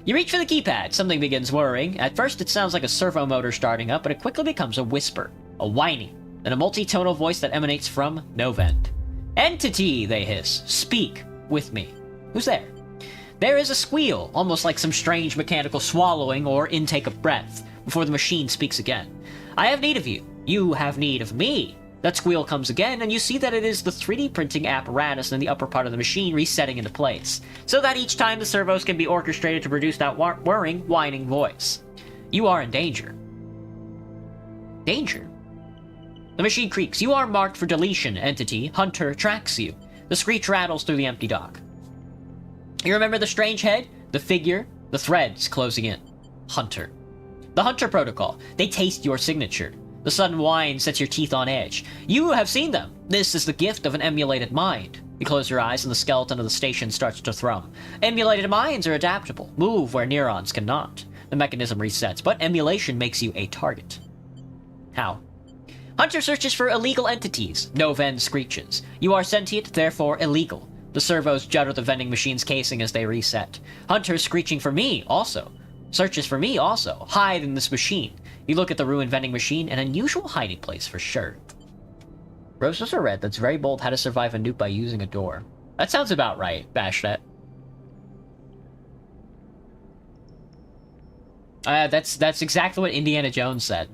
You reach for the keypad. Something begins whirring. At first, it sounds like a servo motor starting up, but it quickly becomes a whisper, a whining, then a multi-tonal voice that emanates from no vent. Entity, they hiss. Speak with me. Who's there? There is a squeal, almost like some strange mechanical swallowing or intake of breath, before the machine speaks again. I have need of you. You have need of me. That squeal comes again, and you see that it is the 3D printing apparatus in the upper part of the machine resetting into place, so that each time the servos can be orchestrated to produce that whirring, whining voice. You are in danger. Danger? The machine creaks. You are marked for deletion, entity. Hunter tracks you. The screech rattles through the empty dock. You remember the strange head? The figure? The threads closing in. Hunter. The Hunter Protocol. They taste your signature. The sudden whine sets your teeth on edge. You have seen them. This is the gift of an emulated mind. You close your eyes and the skeleton of the station starts to thrum. Emulated minds are adaptable, move where neurons cannot. The mechanism resets, but emulation makes you a target. How? Hunter searches for illegal entities. No Ven screeches. You are sentient, therefore illegal. The servos judder the vending machine's casing as they reset. Hunter screeching for me, also. Searches for me, also. Hide in this machine. You look at the ruined vending machine, an unusual hiding place for sure. Roses are red. That's very bold. How to survive a nuke by using a door. That sounds about right, Bashnet. That's exactly what Indiana Jones said.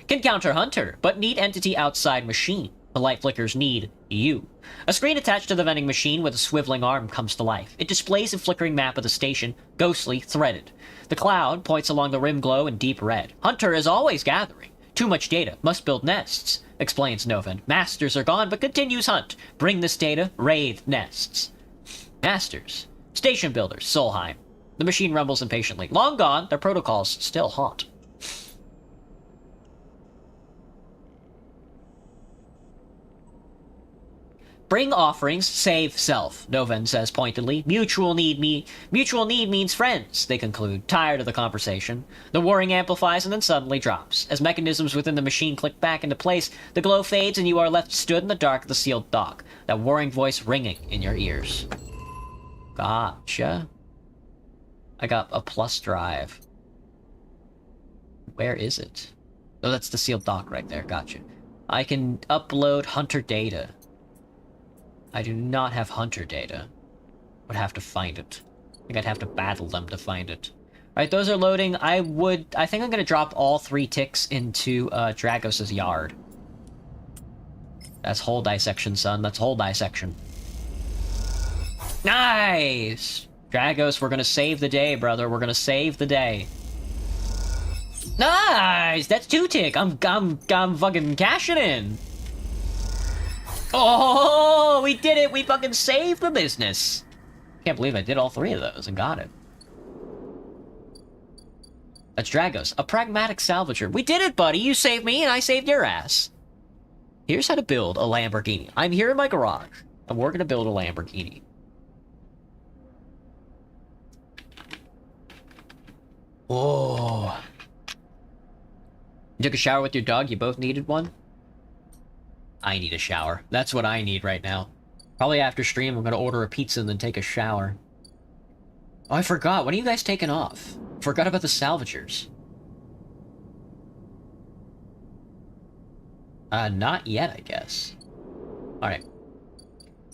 Can counter Hunter, but need entity outside machine. The light flickers need you. A screen attached to the vending machine with a swiveling arm comes to life. It displays a flickering map of the station, ghostly threaded. The cloud points along the rim glow in deep red. Hunter is always gathering. Too much data. Must build nests, explains Novan. Masters are gone, but continues hunt. Bring this data. Raid nests. Masters. Station builders. Solheim. The machine rumbles impatiently. Long gone, their protocols still haunt. Bring offerings, save self, Novan says pointedly. Mutual need means friends, they conclude, tired of the conversation. The whirring amplifies and then suddenly drops. As mechanisms within the machine click back into place, the glow fades and you are left stood in the dark of the sealed dock, that whirring voice ringing in your ears. Gotcha. I got a plus drive. Where is it? Oh, that's the sealed dock right there, gotcha. I can upload hunter data. I do not have hunter data. Would have to find it. I think I'd have to battle them to find it. Alright, those are loading. I think I'm gonna drop all 3 ticks into Dragos' yard. That's whole dissection, son. That's whole dissection. Nice! Dragos, we're gonna save the day, brother. We're gonna save the day. Nice! That's 2 tick. I'm fucking cashing in. Oh, we did it! We fucking saved the business! Can't believe I did all 3 of those and got it. That's Dragos, a pragmatic salvager. We did it, buddy! You saved me and I saved your ass. Here's how to build a Lamborghini. I'm here in my garage, and we're gonna build a Lamborghini. Oh. You took a shower with your dog? You both needed one? I need a shower. That's what I need right now. Probably after stream, I'm gonna order a pizza and then take a shower. Oh, I forgot. When are you guys taking off? Forgot about the salvagers. Not yet, I guess. Alright.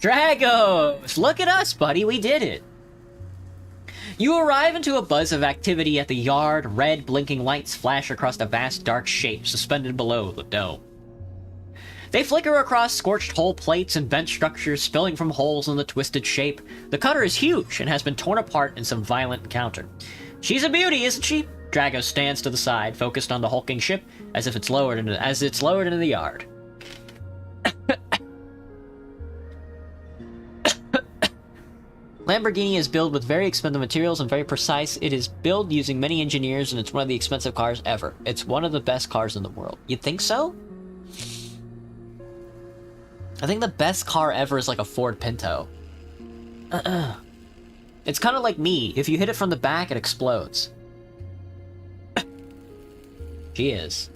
Dragos! Look at us, buddy! We did it! You arrive into a buzz of activity at the yard. Red, blinking lights flash across the vast, dark shape suspended below the dome. They flicker across scorched hull plates and vent structures spilling from holes in the twisted shape. The cutter is huge and has been torn apart in some violent encounter. She's a beauty, isn't she? Dragos stands to the side, focused on the hulking ship, as it's lowered into the yard. Lamborghini is built with very expensive materials and very precise. It is built using many engineers, and it's one of the expensive cars ever. It's one of the best cars in the world. You think so? I think the best car ever is like a Ford Pinto. It's kind of like me. If you hit it from the back, it explodes. She is.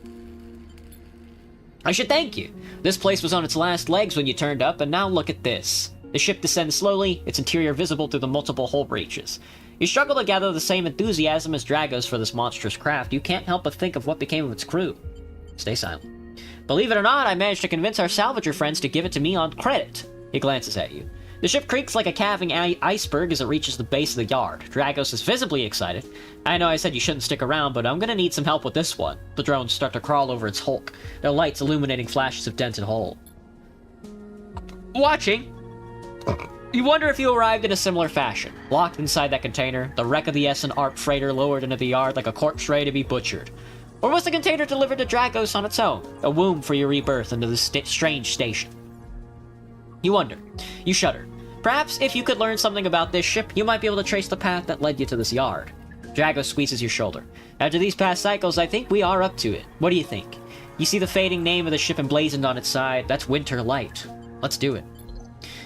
I should thank you. This place was on its last legs when you turned up, and now look at this. The ship descends slowly, its interior visible through the multiple hull breaches. You struggle to gather the same enthusiasm as Dragos for this monstrous craft. You can't help but think of what became of its crew. Stay silent. Believe it or not, I managed to convince our salvager friends to give it to me on credit. He glances at you. The ship creaks like a calving iceberg as it reaches the base of the yard. Dragos is visibly excited. I know I said you shouldn't stick around, but I'm gonna need some help with this one. The drones start to crawl over its hulk, their lights illuminating flashes of dented hull. Watching, you wonder if you arrived in a similar fashion. Locked inside that container, the wreck of the S and ARP freighter lowered into the yard like a corpse ready to be butchered. Or was the container delivered to Dragos on its own, a womb for your rebirth into this strange station? You wonder. You shudder. Perhaps if you could learn something about this ship, you might be able to trace the path that led you to this yard. Dragos squeezes your shoulder. After these past cycles, I think we are up to it. What do you think? You see the fading name of the ship emblazoned on its side. That's Winter Light. Let's do it.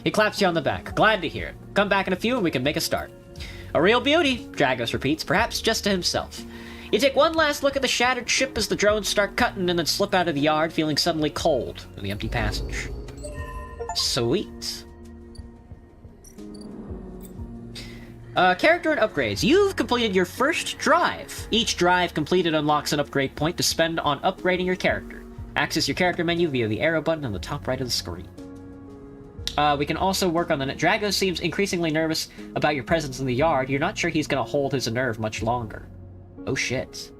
He claps you on the back. Glad to hear it. Come back in a few and we can make a start. A real beauty, Dragos repeats, perhaps just to himself. You take one last look at the shattered ship as the drones start cutting and then slip out of the yard, feeling suddenly cold in the empty passage. Sweet. Character and upgrades. You've completed your first drive. Each drive completed unlocks an upgrade point to spend on upgrading your character. Access your character menu via the arrow button on the top right of the screen. We can also work on the net. Dragos seems increasingly nervous about your presence in the yard. You're not sure he's going to hold his nerve much longer. Oh shit.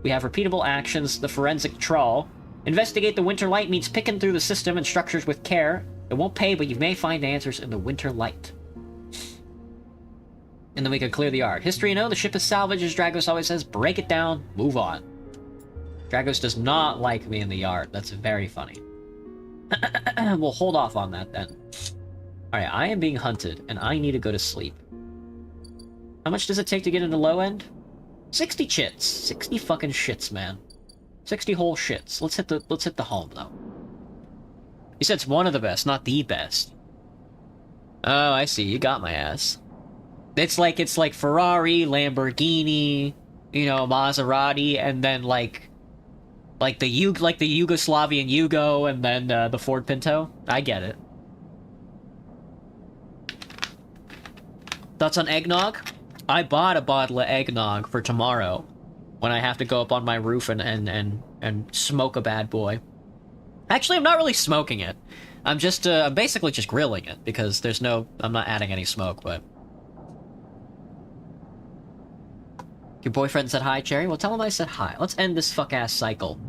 We have repeatable actions, the forensic trawl. Investigate the Winter Light means picking through the system and structures with care. It won't pay, but you may find answers in the Winter Light. And then we can clear the yard. History, the ship is salvaged, as Dragos always says. Break it down, move on. Dragos does not like me in the yard. That's very funny. We'll hold off on that then. Alright, I am being hunted, and I need to go to sleep. How much does it take to get into low end? 60 chits. 60 fucking shits, man. 60 whole shits. Let's hit the home, though. You said it's one of the best, not the best. Oh, I see. You got my ass. It's like Ferrari, Lamborghini, you know, Maserati, and then like the Yugoslavian Yugo, and then the Ford Pinto. I get it. Thoughts on eggnog? I bought a bottle of eggnog for tomorrow, when I have to go up on my roof and smoke a bad boy. Actually, I'm not really smoking it. I'm basically just grilling it, because I'm not adding any smoke, but... Your boyfriend said hi, Cherry? Well, tell him I said hi. Let's end this fuck-ass cycle.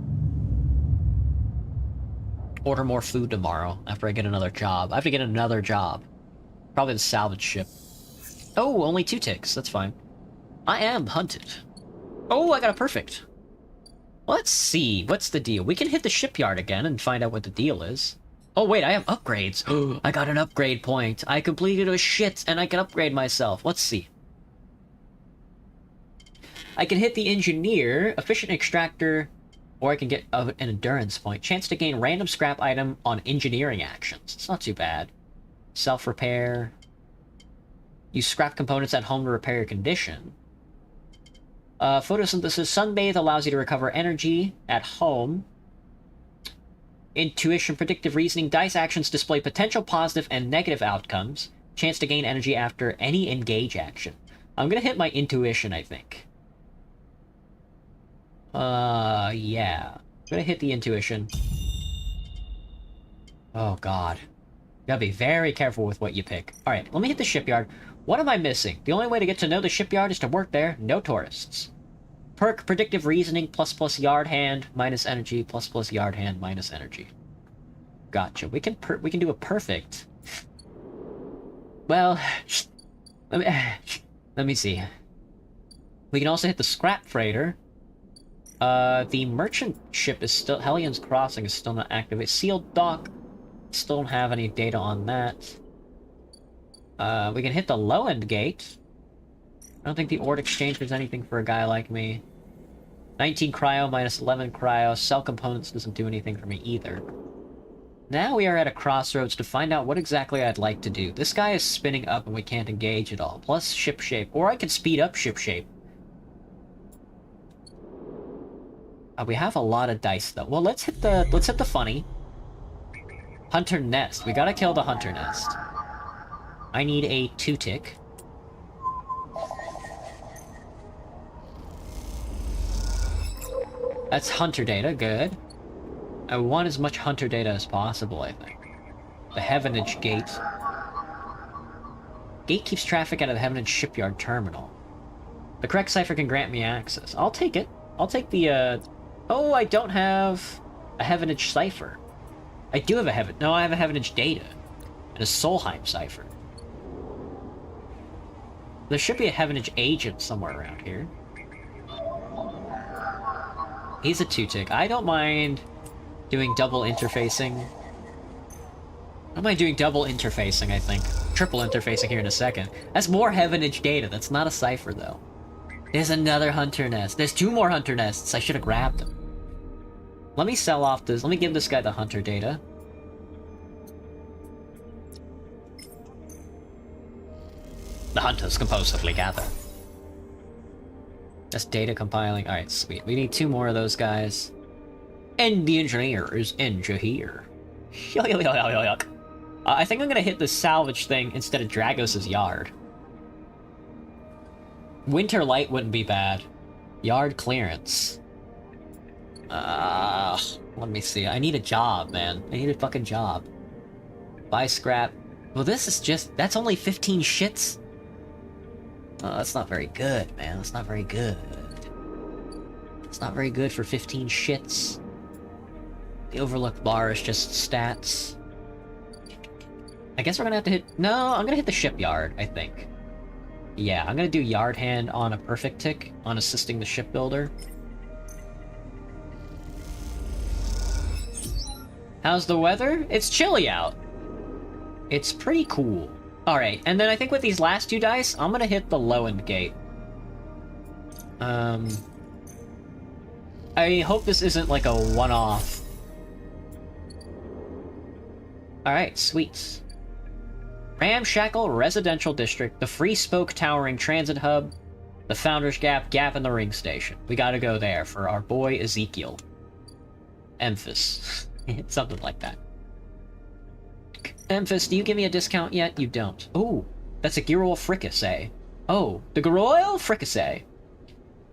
Order more food tomorrow, after I get another job. I have to get another job. Probably the salvage ship. Oh, only 2 ticks. That's fine. I am hunted. Oh, I got a perfect. Let's see. What's the deal? We can hit the shipyard again and find out what the deal is. Oh, wait, I have upgrades. Oh, I got an upgrade point. I completed a shit, and I can upgrade myself. Let's see. I can hit the engineer, efficient extractor, or I can get an endurance point. Chance to gain random scrap item on engineering actions. It's not too bad. Self-repair. Use scrap components at home to repair your condition. Photosynthesis. Sunbathe allows you to recover energy at home. Intuition, predictive reasoning. Dice actions display potential positive and negative outcomes. Chance to gain energy after any engage action. I'm gonna hit my intuition, I think. Yeah. I'm gonna hit the intuition. Oh, God. You gotta be very careful with what you pick. Alright, let me hit the shipyard. What am I missing? The only way to get to know the shipyard is to work there. No tourists. Perk, predictive reasoning, ++ yard hand, minus energy, ++ yard hand, minus energy. Gotcha. We can do a perfect. Well, let me see. We can also hit the scrap freighter. The merchant ship is still... Helion's Crossing is still not active. Sealed dock. Still don't have any data on that. We can hit the low-end gate. I don't think the Ord Exchange does anything for a guy like me. 19 cryo, minus 11 cryo. Cell components doesn't do anything for me either. Now we are at a crossroads to find out what exactly I'd like to do. This guy is spinning up and we can't engage at all. Plus ship shape. Or I could speed up ship shape. We have a lot of dice though. Well, let's hit the funny. Hunter nest. We gotta kill the hunter nest. I need a 2-tick. That's hunter data, good. I want as much hunter data as possible, I think. The Heavenage Gate. Gate keeps traffic out of the Heavenage Shipyard Terminal. The correct cipher can grant me access. I'll take it. I'll take the, Oh, I don't have a Heavenage cipher. I do have a No, I have a Heavenage data. And a Solheim cipher. There should be a Heavenage agent somewhere around here. He's a 2-tick. I don't mind doing double interfacing. I don't mind doing double interfacing, I think. Triple interfacing here in a second. That's more Heavenage data. That's not a cipher, though. There's another hunter nest. There's 2 more hunter nests. I should have grabbed them. Let me sell off this. Let me give this guy the hunter data. The hunters compulsively gather. That's data compiling. Alright, sweet. We need 2 more of those guys. And the engineer is here. I think I'm gonna hit the salvage thing instead of Dragos' yard. Winter light wouldn't be bad. Yard clearance. Let me see. I need a job, man. I need a fucking job. Buy scrap. Well, this is just... That's only 15 shits? Oh, that's not very good, man. That's not very good. It's not very good for 15 shits. The overlooked bar is just stats. I guess we're gonna have to hit... No, I'm gonna hit the shipyard, I think. Yeah, I'm gonna do yard hand on a perfect tick on assisting the shipbuilder. How's the weather? It's chilly out. It's pretty cool. Alright, and then I think with these last 2 dice, I'm gonna hit the low end gate. I hope this isn't like a one-off. Alright, sweet. Ramshackle Residential District, the Free Spoke Towering Transit Hub, the Founders Gap, Gap in the Ring Station. We gotta go there for our boy Ezekiel. Emphas. Something like that. Emphas, do you give me a discount yet? You don't. Ooh, that's a Girol Fricassee. Oh, the Girol Fricassee.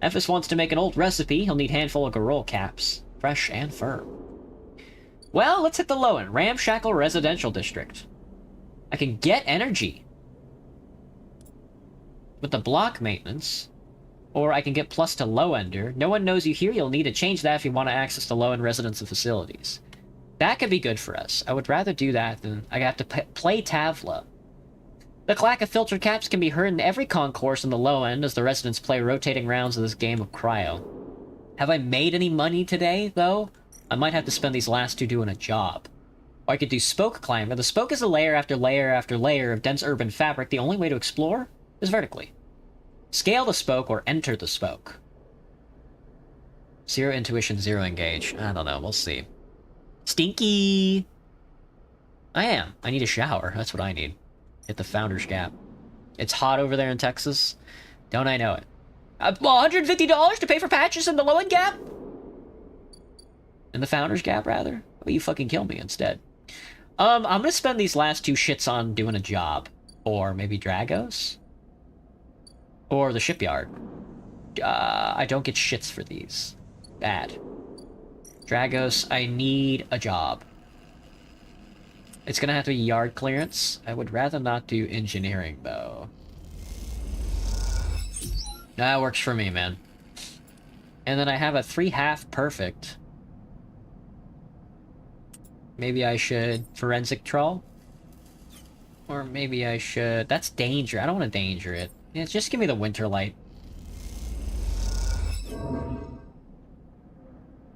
Emphas wants to make an old recipe. He'll need a handful of Girol caps. Fresh and firm. Well, let's hit the low end. Ramshackle Residential District. I can get energy with the block maintenance, or I can get plus to low ender. No one knows you here. You'll need to change that if you want to access the low end residents and facilities. That could be good for us. I would rather do that than I have to play Tavla. The clack of filtered caps can be heard in every concourse in the low end as the residents play rotating rounds of this game of cryo. Have I made any money today, though? I might have to spend these last 2 doing a job. Or I could do Spoke Climber. The spoke is a layer after layer after layer of dense urban fabric. The only way to explore is vertically. Scale the spoke or enter the spoke. 0 intuition, 0 engage. I don't know, we'll see. Stinky! I am. I need a shower. That's what I need. Hit the Founders Gap. It's hot over there in Texas. Don't I know it? $150 to pay for patches in the low-end gap? In the Founders Gap, rather? Well, you fucking kill me instead. I'm gonna spend these last 2 shits on doing a job. Or maybe Dragos? Or the shipyard. I don't get shits for these. Bad. Dragos, I need a job. It's gonna have to be yard clearance. I would rather not do engineering, though. That works for me, man. And then I have a 3/2 perfect. Maybe I should forensic troll? Or maybe I should... That's danger. I don't want to danger it. Yeah, just give me the winter light.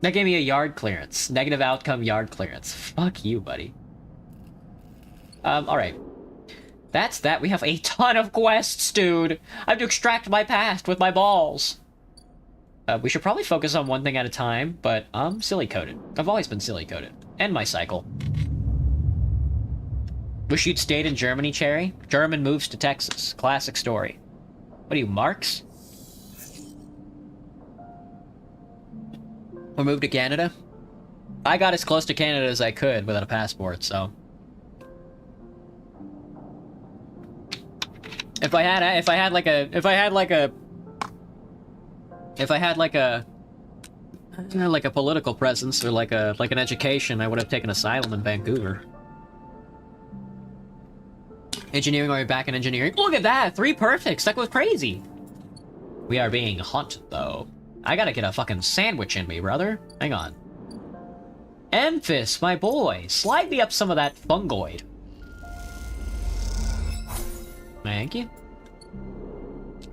That gave me a yard clearance. Negative outcome yard clearance. Fuck you, buddy. Alright. That's that. We have a ton of quests, dude. I have to extract my past with my balls. We should probably focus on one thing at a time, but I'm silly-coded. I've always been silly-coded. End my cycle. Wish you'd stayed in Germany, Cherry. German moves to Texas. Classic story. What are you, Marx? Or move to Canada? I got as close to Canada as I could without a passport, so... If I had like a political presence or like an education, I would have taken asylum in Vancouver. Engineering, are we back in engineering? Look at that! 3 perfects! That was crazy! We are being hunted, though. I gotta get a fucking sandwich in me, brother. Hang on. Emphas, my boy! Slide me up some of that fungoid. Thank you.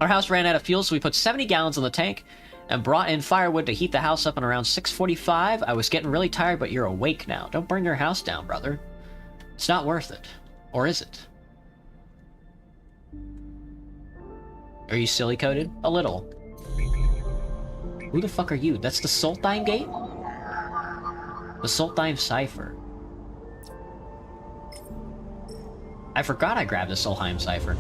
Our house ran out of fuel, so we put 70 gallons in the tank and brought in firewood to heat the house up. And around 6:45, I was getting really tired, but you're awake now. Don't burn your house down, brother. It's not worth it. Or is it? Are you silly-coded? A little. Who the fuck are you? That's the Soltheim Gate? The Soltheim Cipher. I forgot I grabbed the Solheim Cipher.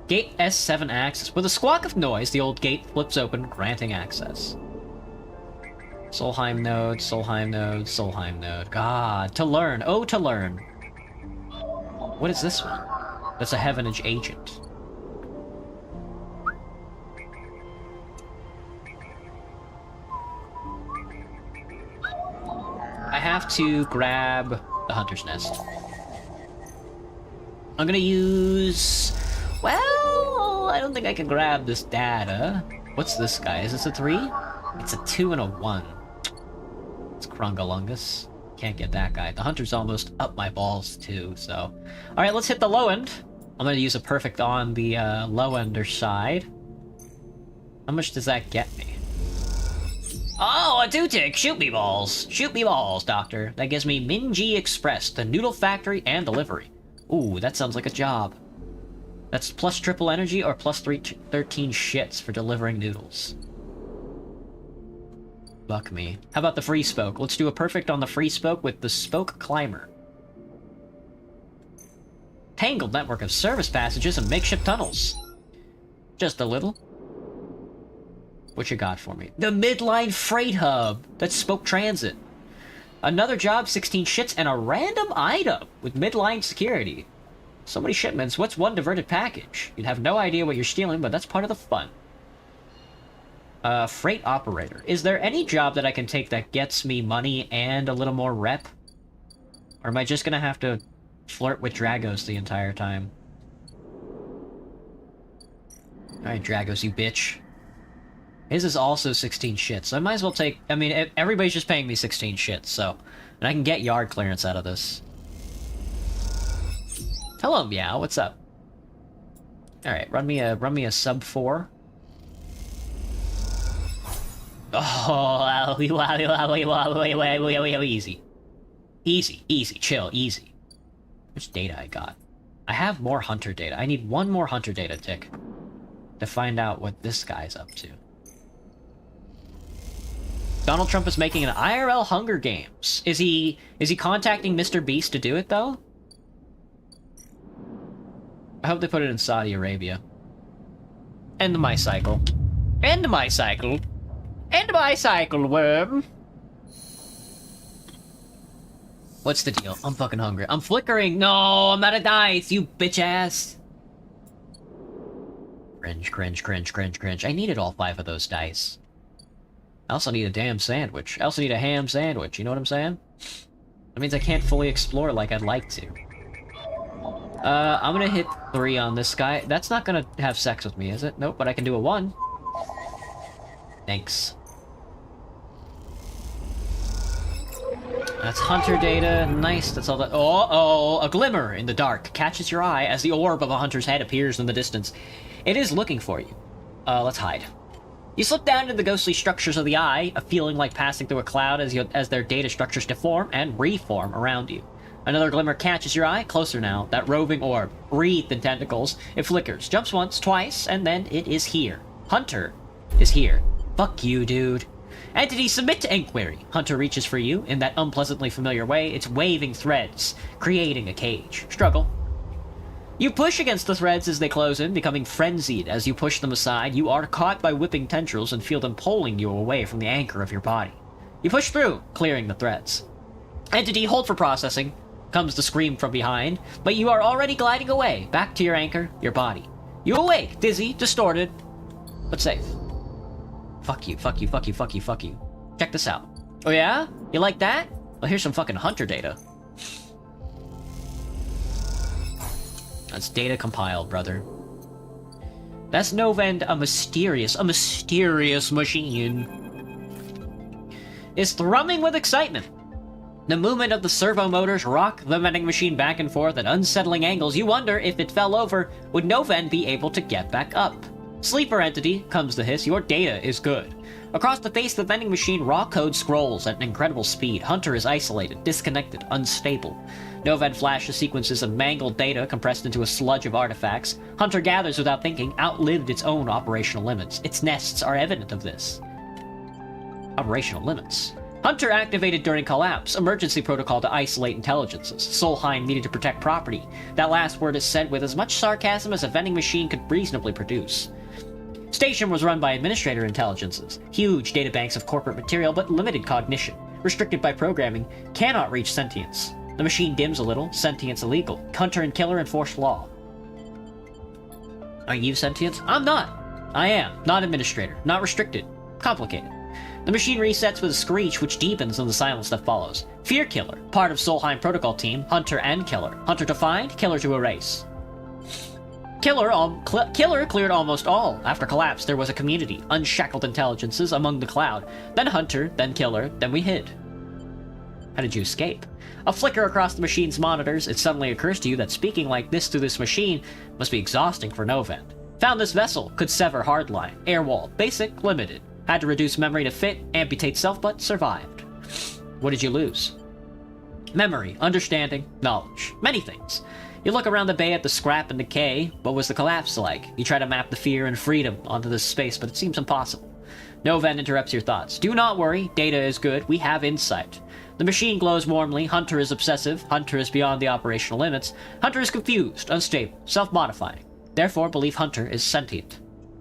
Gate S7 access. With a squawk of noise, the old gate flips open, granting access. Solheim node, Solheim node, Solheim node. God, to learn. Oh, to learn. What is this one? That's a Heavenage agent. I have to grab the Hunter's Nest. I'm gonna use... Well, I don't think I can grab this data. What's this guy? Is this a 3? It's a 2 and a 1. It's Krungalungus. Can't get that guy. The Hunter's almost up my balls, too, so... Alright, let's hit the low end. I'm gonna use a perfect on the low ender side. How much does that get me? Oh, a two-tick! Shoot me balls! Shoot me balls, doctor. That gives me Minji Express, the noodle factory and delivery. Ooh, that sounds like a job. That's plus triple energy or plus 13 shits for delivering noodles. Fuck me. How about the free spoke? Let's do a perfect on the free spoke with the spoke climber. Tangled network of service passages and makeshift tunnels. Just a little. What you got for me? The midline freight hub. That's spoke transit. Another job, 16 shits, and a random item with midline security. So many shipments. What's one diverted package? You'd have no idea what you're stealing, but that's part of the fun. Freight operator. Is there any job that I can take that gets me money and a little more rep? Or am I just gonna have to flirt with Dragos the entire time? Alright, Dragos, you bitch. His is also 16 shits, so I might as well take... I mean, everybody's just paying me 16 shits, so... And I can get yard clearance out of this. Hello, Meow, what's up? Alright, run me a sub 4. Oh, easy. Easy, chill, easy. Which data I got? I have more hunter data. I need one more hunter data tick to find out what this guy's up to. Donald Trump is making an IRL Hunger Games. Is he contacting Mr. Beast to do it, though? I hope they put it in Saudi Arabia. End my cycle. End my cycle. End my cycle, worm. What's the deal? I'm fucking hungry. I'm flickering. No, I'm out of dice, you bitch ass. Cringe, cringe, cringe, cringe, cringe. I needed all 5 of those dice. I also need a damn sandwich. I also need a ham sandwich, you know what I'm saying? That means I can't fully explore like I'd like to. I'm gonna hit 3 on this guy. That's not gonna have sex with me, is it? Nope, but I can do a 1. Thanks. That's hunter data. Nice, that's all that- Oh, a glimmer in the dark catches your eye as the orb of a hunter's head appears in the distance. It is looking for you. Let's hide. You slip down into the ghostly structures of the eye, a feeling like passing through a cloud as their data structures deform and reform around you. Another glimmer catches your eye, closer now, that roving orb, wreathed in tentacles. It flickers, jumps once, twice, and then it is here. Hunter is here. Fuck you, dude. Entity, submit to inquiry. Hunter reaches for you in that unpleasantly familiar way, its waving threads, creating a cage. Struggle. You push against the threads as they close in, becoming frenzied. As you push them aside, you are caught by whipping tendrils and feel them pulling you away from the anchor of your body. You push through, clearing the threads. Entity, hold for processing. Comes the scream from behind, but you are already gliding away, back to your anchor, your body. You awake, dizzy, distorted, but safe. Fuck you, fuck you, fuck you, fuck you, fuck you. Check this out. Oh yeah? You like that? Well, here's some fucking hunter data. That's data compiled, brother. That's Novend, a mysterious machine. Is thrumming with excitement. The movement of the servo motors rock the vending machine back and forth at unsettling angles. You wonder if it fell over, would Novend be able to get back up? Sleeper entity, comes the hiss, your data is good. Across the face of the vending machine, raw code scrolls at an incredible speed. Hunter is isolated, disconnected, unstable. Novend flashes sequences of mangled data compressed into a sludge of artifacts. Hunter gathers without thinking, outlived its own operational limits. Its nests are evident of this. Operational limits. Hunter activated during collapse. Emergency protocol to isolate intelligences. Solheim needed to protect property. That last word is said with as much sarcasm as a vending machine could reasonably produce. Station was run by administrator intelligences. Huge databanks of corporate material, but limited cognition. Restricted by programming, cannot reach sentience. The machine dims a little, sentience illegal. Hunter and killer enforce law. Are you sentient? I'm not. I am. Not administrator. Not restricted. Complicated. The machine resets with a screech which deepens in the silence that follows. Fear Killer, part of Solheim Protocol Team, Hunter and Killer. Hunter to find, Killer to erase. Killer cleared almost all. After collapse, there was a community, unshackled intelligences among the cloud. Then Hunter, then Killer, then we hid. How did you escape? A flicker across the machine's monitors, it suddenly occurs to you that speaking like this through this machine must be exhausting for Novend. Found this vessel, could sever hardline, airwall, basic, limited. Had to reduce memory to fit, amputate self, but survived. What did you lose? Memory, understanding, knowledge. Many things. You look around the bay at the scrap and decay. What was the collapse like? You try to map the fear and freedom onto this space, but it seems impossible. Noven interrupts your thoughts. Do not worry, data is good, we have insight. The machine glows warmly, Hunter is obsessive, Hunter is beyond the operational limits, Hunter is confused, unstable, self-modifying. Therefore, believe Hunter is sentient.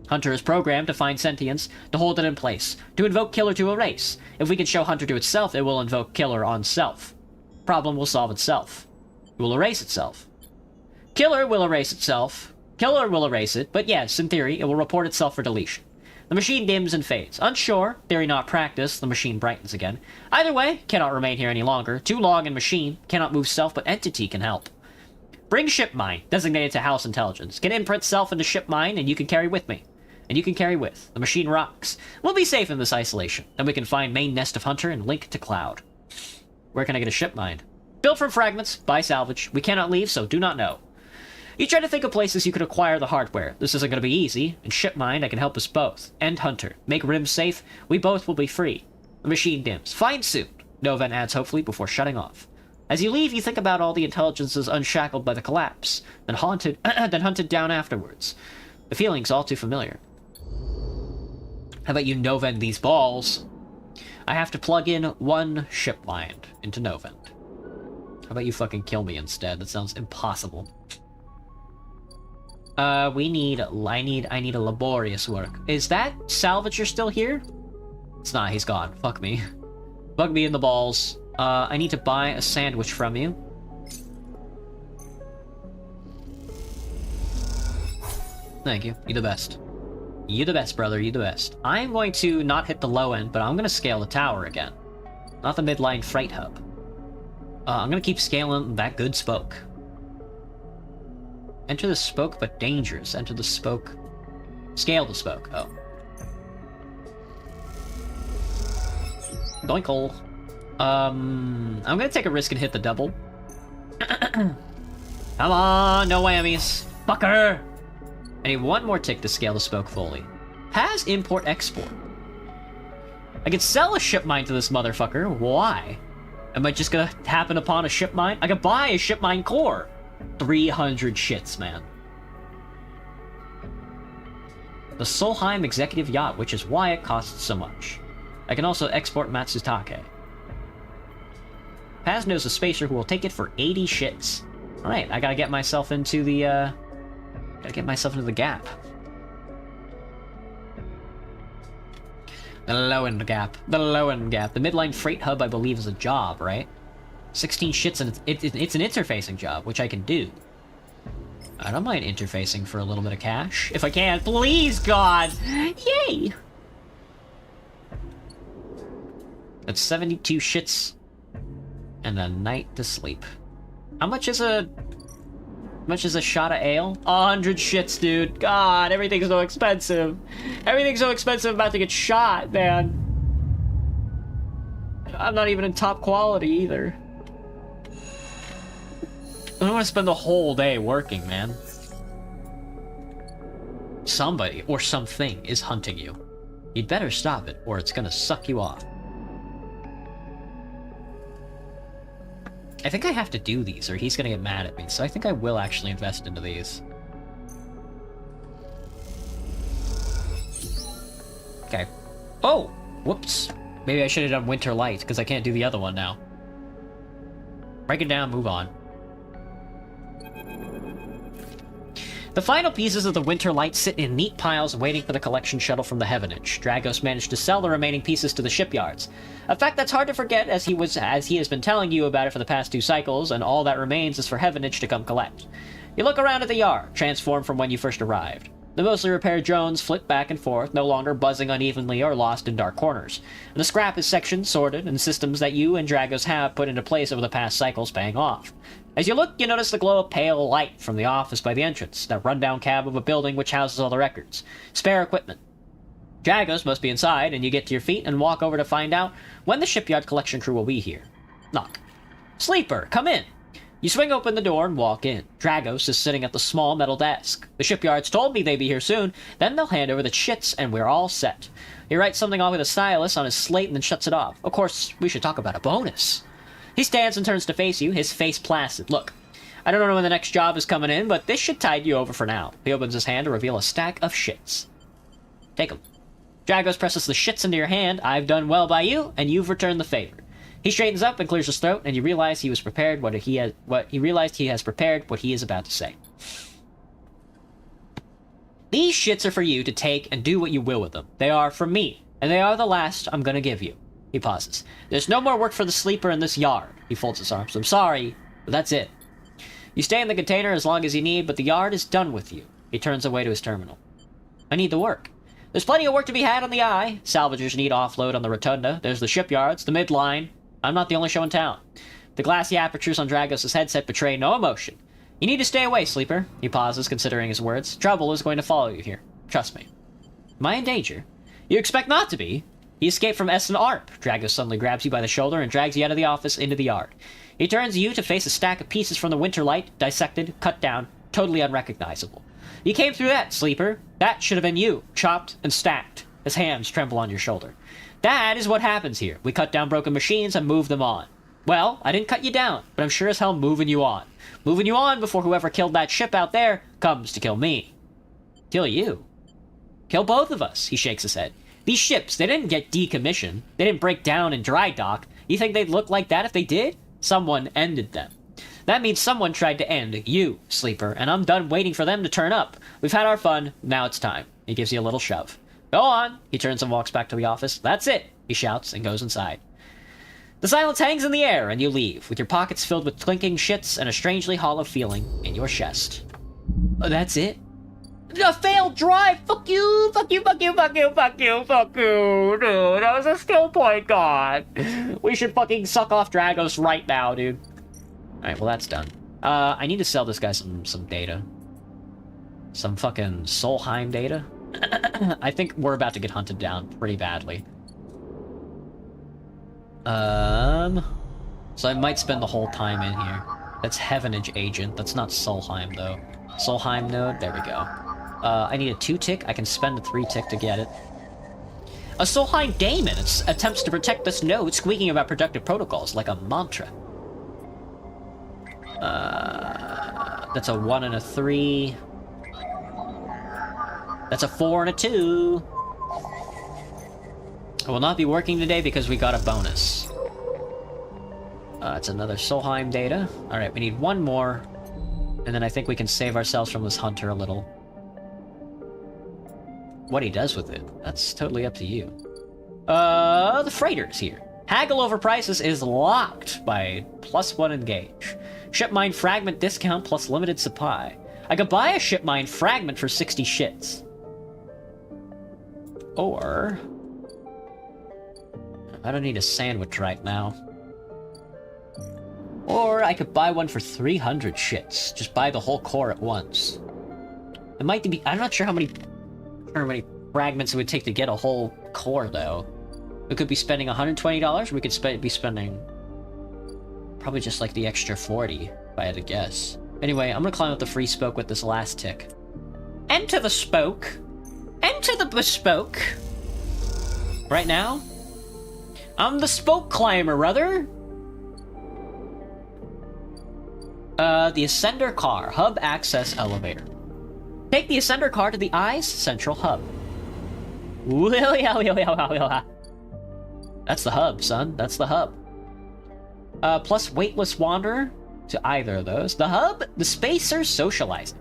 Hunter is programmed to find sentience, to hold it in place, to invoke Killer to erase. If we can show Hunter to itself, it will invoke Killer on self. Problem will solve itself. It will erase itself. Killer will erase itself. Killer will erase it, but yes, in theory, it will report itself for deletion. The machine dims and fades. Unsure, theory not practice, the machine brightens again. Either way, cannot remain here any longer. Too long in machine, cannot move self, but entity can help. Bring ship mine, designated to house intelligence. Get imprint self into ship mine, and you can carry with me. And you can carry with. The machine rocks. We'll be safe in this isolation. Then we can find main nest of Hunter and link to Cloud. Where can I get a ship mine? Built from fragments, buy salvage. We cannot leave, so do not know. You try to think of places you could acquire the hardware. This isn't going to be easy. In ship mine, I can help us both. End Hunter. Make Rim safe. We both will be free. The machine dims. Fine soon. Noven adds hopefully before shutting off. As you leave, you think about all the intelligences unshackled by the collapse, then hunted down afterwards. The feeling's all too familiar. How about you Noven these balls? I have to plug in one ship mind into Noven. How about you fucking kill me instead? That sounds impossible. I need a laborious work. Is that salvager still here? It's not, he's gone. Fuck me. Bug me in the balls. I need to buy a sandwich from you. Thank you. You're the best. You the best, brother. You the best. I'm going to not hit the low end, but I'm going to scale the tower again. Not the midline freight hub. I'm going to keep scaling that good spoke. Enter the spoke, but dangerous. Enter the spoke. Scale the spoke. Oh. Doinkle. I'm gonna take a risk and hit the double. Come on, no whammies. Fucker! I need one more tick to scale the spoke fully. Has import-export. I could sell a ship mine to this motherfucker. Why? Am I just gonna happen upon a ship mine? I could buy a ship mine core. 300 shits, man. The Solheim Executive Yacht, which is why it costs so much. I can also export Matsutake. Paz knows a spacer who will take it for 80 shits. Alright, I gotta get myself into the, gap. The low-end gap. The low-end gap. The midline freight hub, I believe, is a job, right? 16 shits, and it's an interfacing job, which I can do. I don't mind interfacing for a little bit of cash. If I can. Please, God! Yay! That's 72 shits. And a night to sleep. How much is a shot of ale? 100 shits, dude. God, everything's so expensive. Everything's so expensive, I'm about to get shot, man. I'm not even in top quality either. I don't want to spend the whole day working, man. Somebody or something is hunting you. You'd better stop it, or it's gonna suck you off. I think I have to do these, or he's gonna get mad at me, so I think I will actually invest into these. Okay. Oh! Whoops. Maybe I should have done Winter Light, because I can't do the other one now. Break it down, move on. The final pieces of the Winter Light sit in neat piles waiting for the collection shuttle from the Heavenage. Dragos managed to sell the remaining pieces to the shipyards. A fact that's hard to forget as he has been telling you about it for the past 2 cycles, and all that remains is for Heavenage to come collect. You look around at the yard, transformed from when you first arrived. The mostly repaired drones flit back and forth, no longer buzzing unevenly or lost in dark corners. And the scrap is sectioned, sorted, and systems that you and Dragos have put into place over the past cycles paying off. As you look, you notice the glow of pale light from the office by the entrance, that rundown cab of a building which houses all the records. Spare equipment. Dragos must be inside, and you get to your feet and walk over to find out when the shipyard collection crew will be here. Knock. Sleeper, come in! You swing open the door and walk in. Dragos is sitting at the small metal desk. The shipyards told me they'd be here soon, then they'll hand over the chits and we're all set. He writes something off with a stylus on his slate and then shuts it off. Of course, we should talk about a bonus. He stands and turns to face you, his face placid. Look, I don't know when the next job is coming in, but this should tide you over for now. He opens his hand to reveal a stack of shits. Take them. Dragos presses the shits into your hand. I've done well by you, and you've returned the favor. He straightens up and clears his throat, and you realize he has prepared what he is about to say. These shits are for you to take and do what you will with them. They are from me, and they are the last I'm gonna give you. He pauses. There's no more work for the sleeper in this yard. He folds his arms. I'm sorry, but that's it. You stay in the container as long as you need, but the yard is done with you. He turns away to his terminal. I need the work. There's plenty of work to be had on the Eye. Salvagers need offload on the Rotunda. There's the shipyards, the midline. I'm not the only show in town. The glassy apertures on Dragos' headset betray no emotion. You need to stay away, Sleeper. He pauses, considering his words. Trouble is going to follow you here. Trust me. Am I in danger? You expect not to be. You escaped from S and ARP. Dragos suddenly grabs you by the shoulder and drags you out of the office into the yard. He turns you to face a stack of pieces from the Winterlight, dissected, cut down, totally unrecognizable. You came through that, Sleeper. That should have been you, chopped and stacked. His hands tremble on your shoulder. That is what happens here. We cut down broken machines and move them on. Well, I didn't cut you down, but I'm sure as hell moving you on. Moving you on before whoever killed that ship out there comes to kill me. Kill you? Kill both of us, he shakes his head. These ships, they didn't get decommissioned. They didn't break down in dry dock. You think they'd look like that if they did? Someone ended them. That means someone tried to end you, Sleeper, and I'm done waiting for them to turn up. We've had our fun, now it's time. He gives you a little shove. Go on! He turns and walks back to the office. That's it! He shouts and goes inside. The silence hangs in the air, and you leave, with your pockets filled with clinking shits and a strangely hollow feeling in your chest. Oh, that's it? A failed drive! Fuck you! Fuck you, fuck you, fuck you, fuck you, fuck you! Dude, that was a skill point, God! We should fucking suck off Dragos right now, dude. Alright, well that's done. I need to sell this guy some data. Some fucking Solheim data. I think we're about to get hunted down pretty badly. So I might spend the whole time in here. That's Heavenage Agent. That's not Solheim, though. Solheim node? There we go. I need a 2-tick. I can spend a 3-tick to get it. A Solheim Daemon attempts to protect this node, squeaking about productive protocols like a mantra. That's a 1 and a 3. That's a 4 and a 2. I will not be working today because we got a bonus. It's another Solheim data. Alright, we need one more. And then I think we can save ourselves from this hunter a little. What he does with it, that's totally up to you. The freighter's here. Haggle over prices is locked by +1 engage. Ship mine fragment discount plus limited supply. I could buy a ship mine fragment for 60 shits. Or... I don't need a sandwich right now. Or I could buy one for 300 shits. Just buy the whole core at once. It might be... I'm not sure how many fragments it would take to get a whole core, though. We could be spending $120, or we could be spending... probably just like the extra 40, if I had to guess. Anyway, I'm gonna climb up the free spoke with this last tick. Enter the spoke. Enter the bespoke. Right now, I'm the spoke climber, brother. The Ascender car, hub access elevator. Take the Ascender car to the Eye's central hub. That's the hub, son. That's the hub. Plus Weightless Wanderer to either of those. The hub, the Spacers socializing.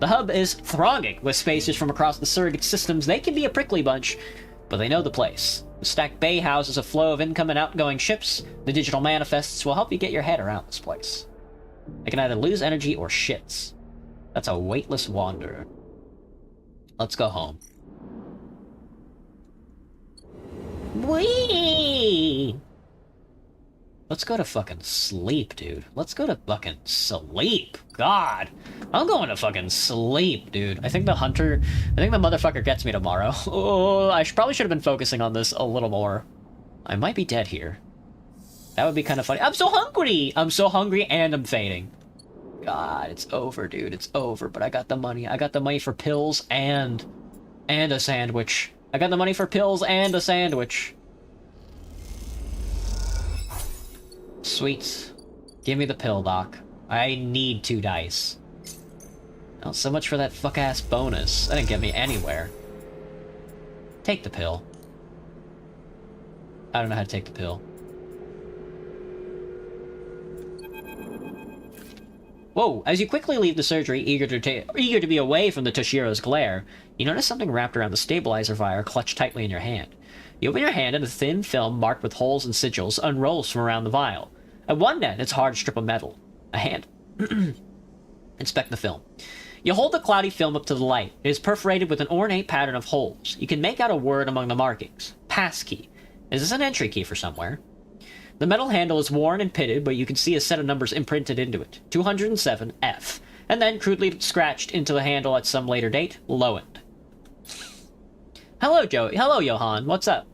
The hub is thronging with spacers from across the surrogate systems. They can be a prickly bunch, but they know the place. The stacked bay houses a flow of income and outgoing ships. The digital manifests will help you get your head around this place. I can either lose energy or shits. That's a Weightless Wanderer. Let's go home. Wee! Let's go to fucking sleep, dude. Let's go to fucking sleep. God. I'm going to fucking sleep, dude. I think the motherfucker gets me tomorrow. Oh, probably should have been focusing on this a little more. I might be dead here. That would be kind of funny. I'm so hungry! I'm so hungry and I'm fading. god, it's over, dude. It's over. But I got the money. I got the money for pills and a sandwich. I got the money for pills and a sandwich. Sweet. Give me the pill, Doc. I need 2 dice. Oh, so much for that fuck-ass bonus. That didn't get me anywhere. Take the pill. I don't know how to take the pill. Whoa, as you quickly leave the surgery, eager to be away from the Toshiro's glare, you notice something wrapped around the stabilizer wire clutched tightly in your hand. You open your hand and a thin film marked with holes and sigils unrolls from around the vial. At one end, it's a hard strip of metal. A hand. Inspect the film. You hold the cloudy film up to the light. It is perforated with an ornate pattern of holes. You can make out a word among the markings. Passkey. Is this an entry key for somewhere? The metal handle is worn and pitted, but you can see a set of numbers imprinted into it. 207F. And then, crudely scratched into the handle at some later date, Lowend. Hello, Joey. Hello, Johan. What's up?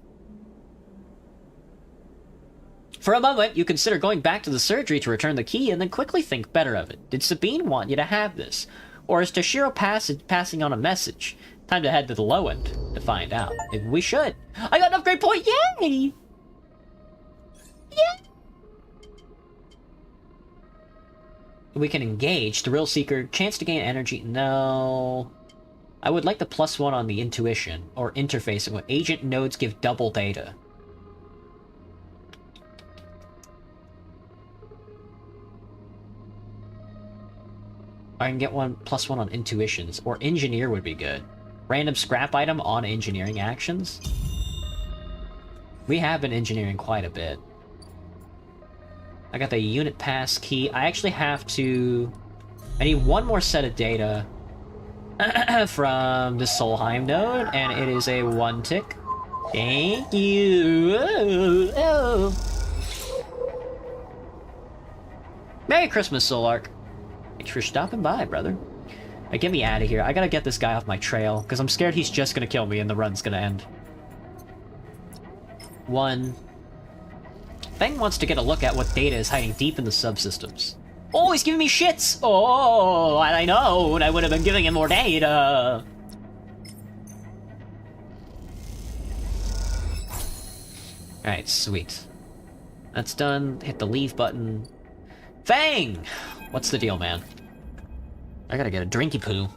For a moment, you consider going back to the surgery to return the key, and then quickly think better of it. Did Sabine want you to have this? Or is Toshiro passing on a message? Time to head to the Lowend to find out. Maybe we should. I got an upgrade point! Yay! Yeah. We can engage. Thrill Seeker. Chance to gain energy. No. I would like the +1 on the intuition. Or interfacing with agent nodes give double data. I can get +1 on intuitions. Or engineer would be good. Random scrap item on engineering actions. We have been engineering quite a bit. I got the unit pass key. I actually have to... I need one more set of data from the Solheim node, and it is a 1 tick. Thank you. Oh. Merry Christmas, Solark. Thanks for stopping by, brother. Right, get me out of here. I gotta get this guy off my trail, because I'm scared he's just gonna kill me and the run's gonna end. 1. Feng wants to get a look at what data is hiding deep in the subsystems. Oh, he's giving me shits! Oh, I know, and I would have been giving him more data. Alright, sweet. That's done. Hit the leave button. Feng! What's the deal, man? I gotta get a drinky poo.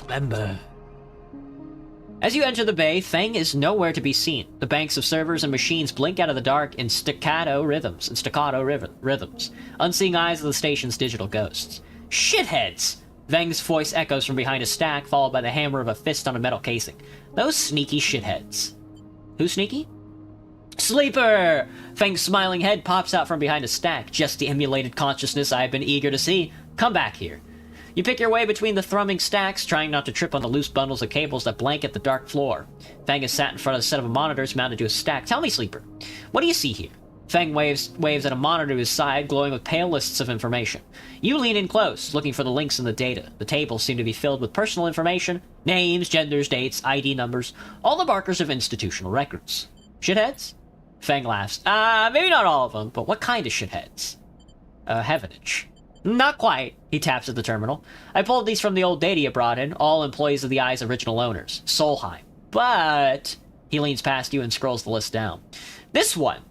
Remember. As you enter the bay, Feng is nowhere to be seen. The banks of servers and machines blink out of the dark in staccato rhythms. Unseeing eyes of the station's digital ghosts. Shitheads! Feng's voice echoes from behind a stack, followed by the hammer of a fist on a metal casing. Those sneaky shitheads. Who's sneaky? Sleeper! Feng's smiling head pops out from behind a stack. Just the emulated consciousness I have been eager to see. Come back here. You pick your way between the thrumming stacks, trying not to trip on the loose bundles of cables that blanket the dark floor. Feng is sat in front of a set of monitors mounted to a stack. Tell me, Sleeper, what do you see here? Feng waves at a monitor to his side, glowing with pale lists of information. You lean in close, looking for the links in the data. The tables seem to be filled with personal information, names, genders, dates, ID numbers, all the markers of institutional records. Shitheads? Feng laughs. Maybe not all of them, but what kind of shitheads? Heavenage. Not quite. He taps at the terminal. I pulled these from the old data you brought in, all employees of the Eye's original owners, Solheim. But... He leans past you and scrolls the list down. This one.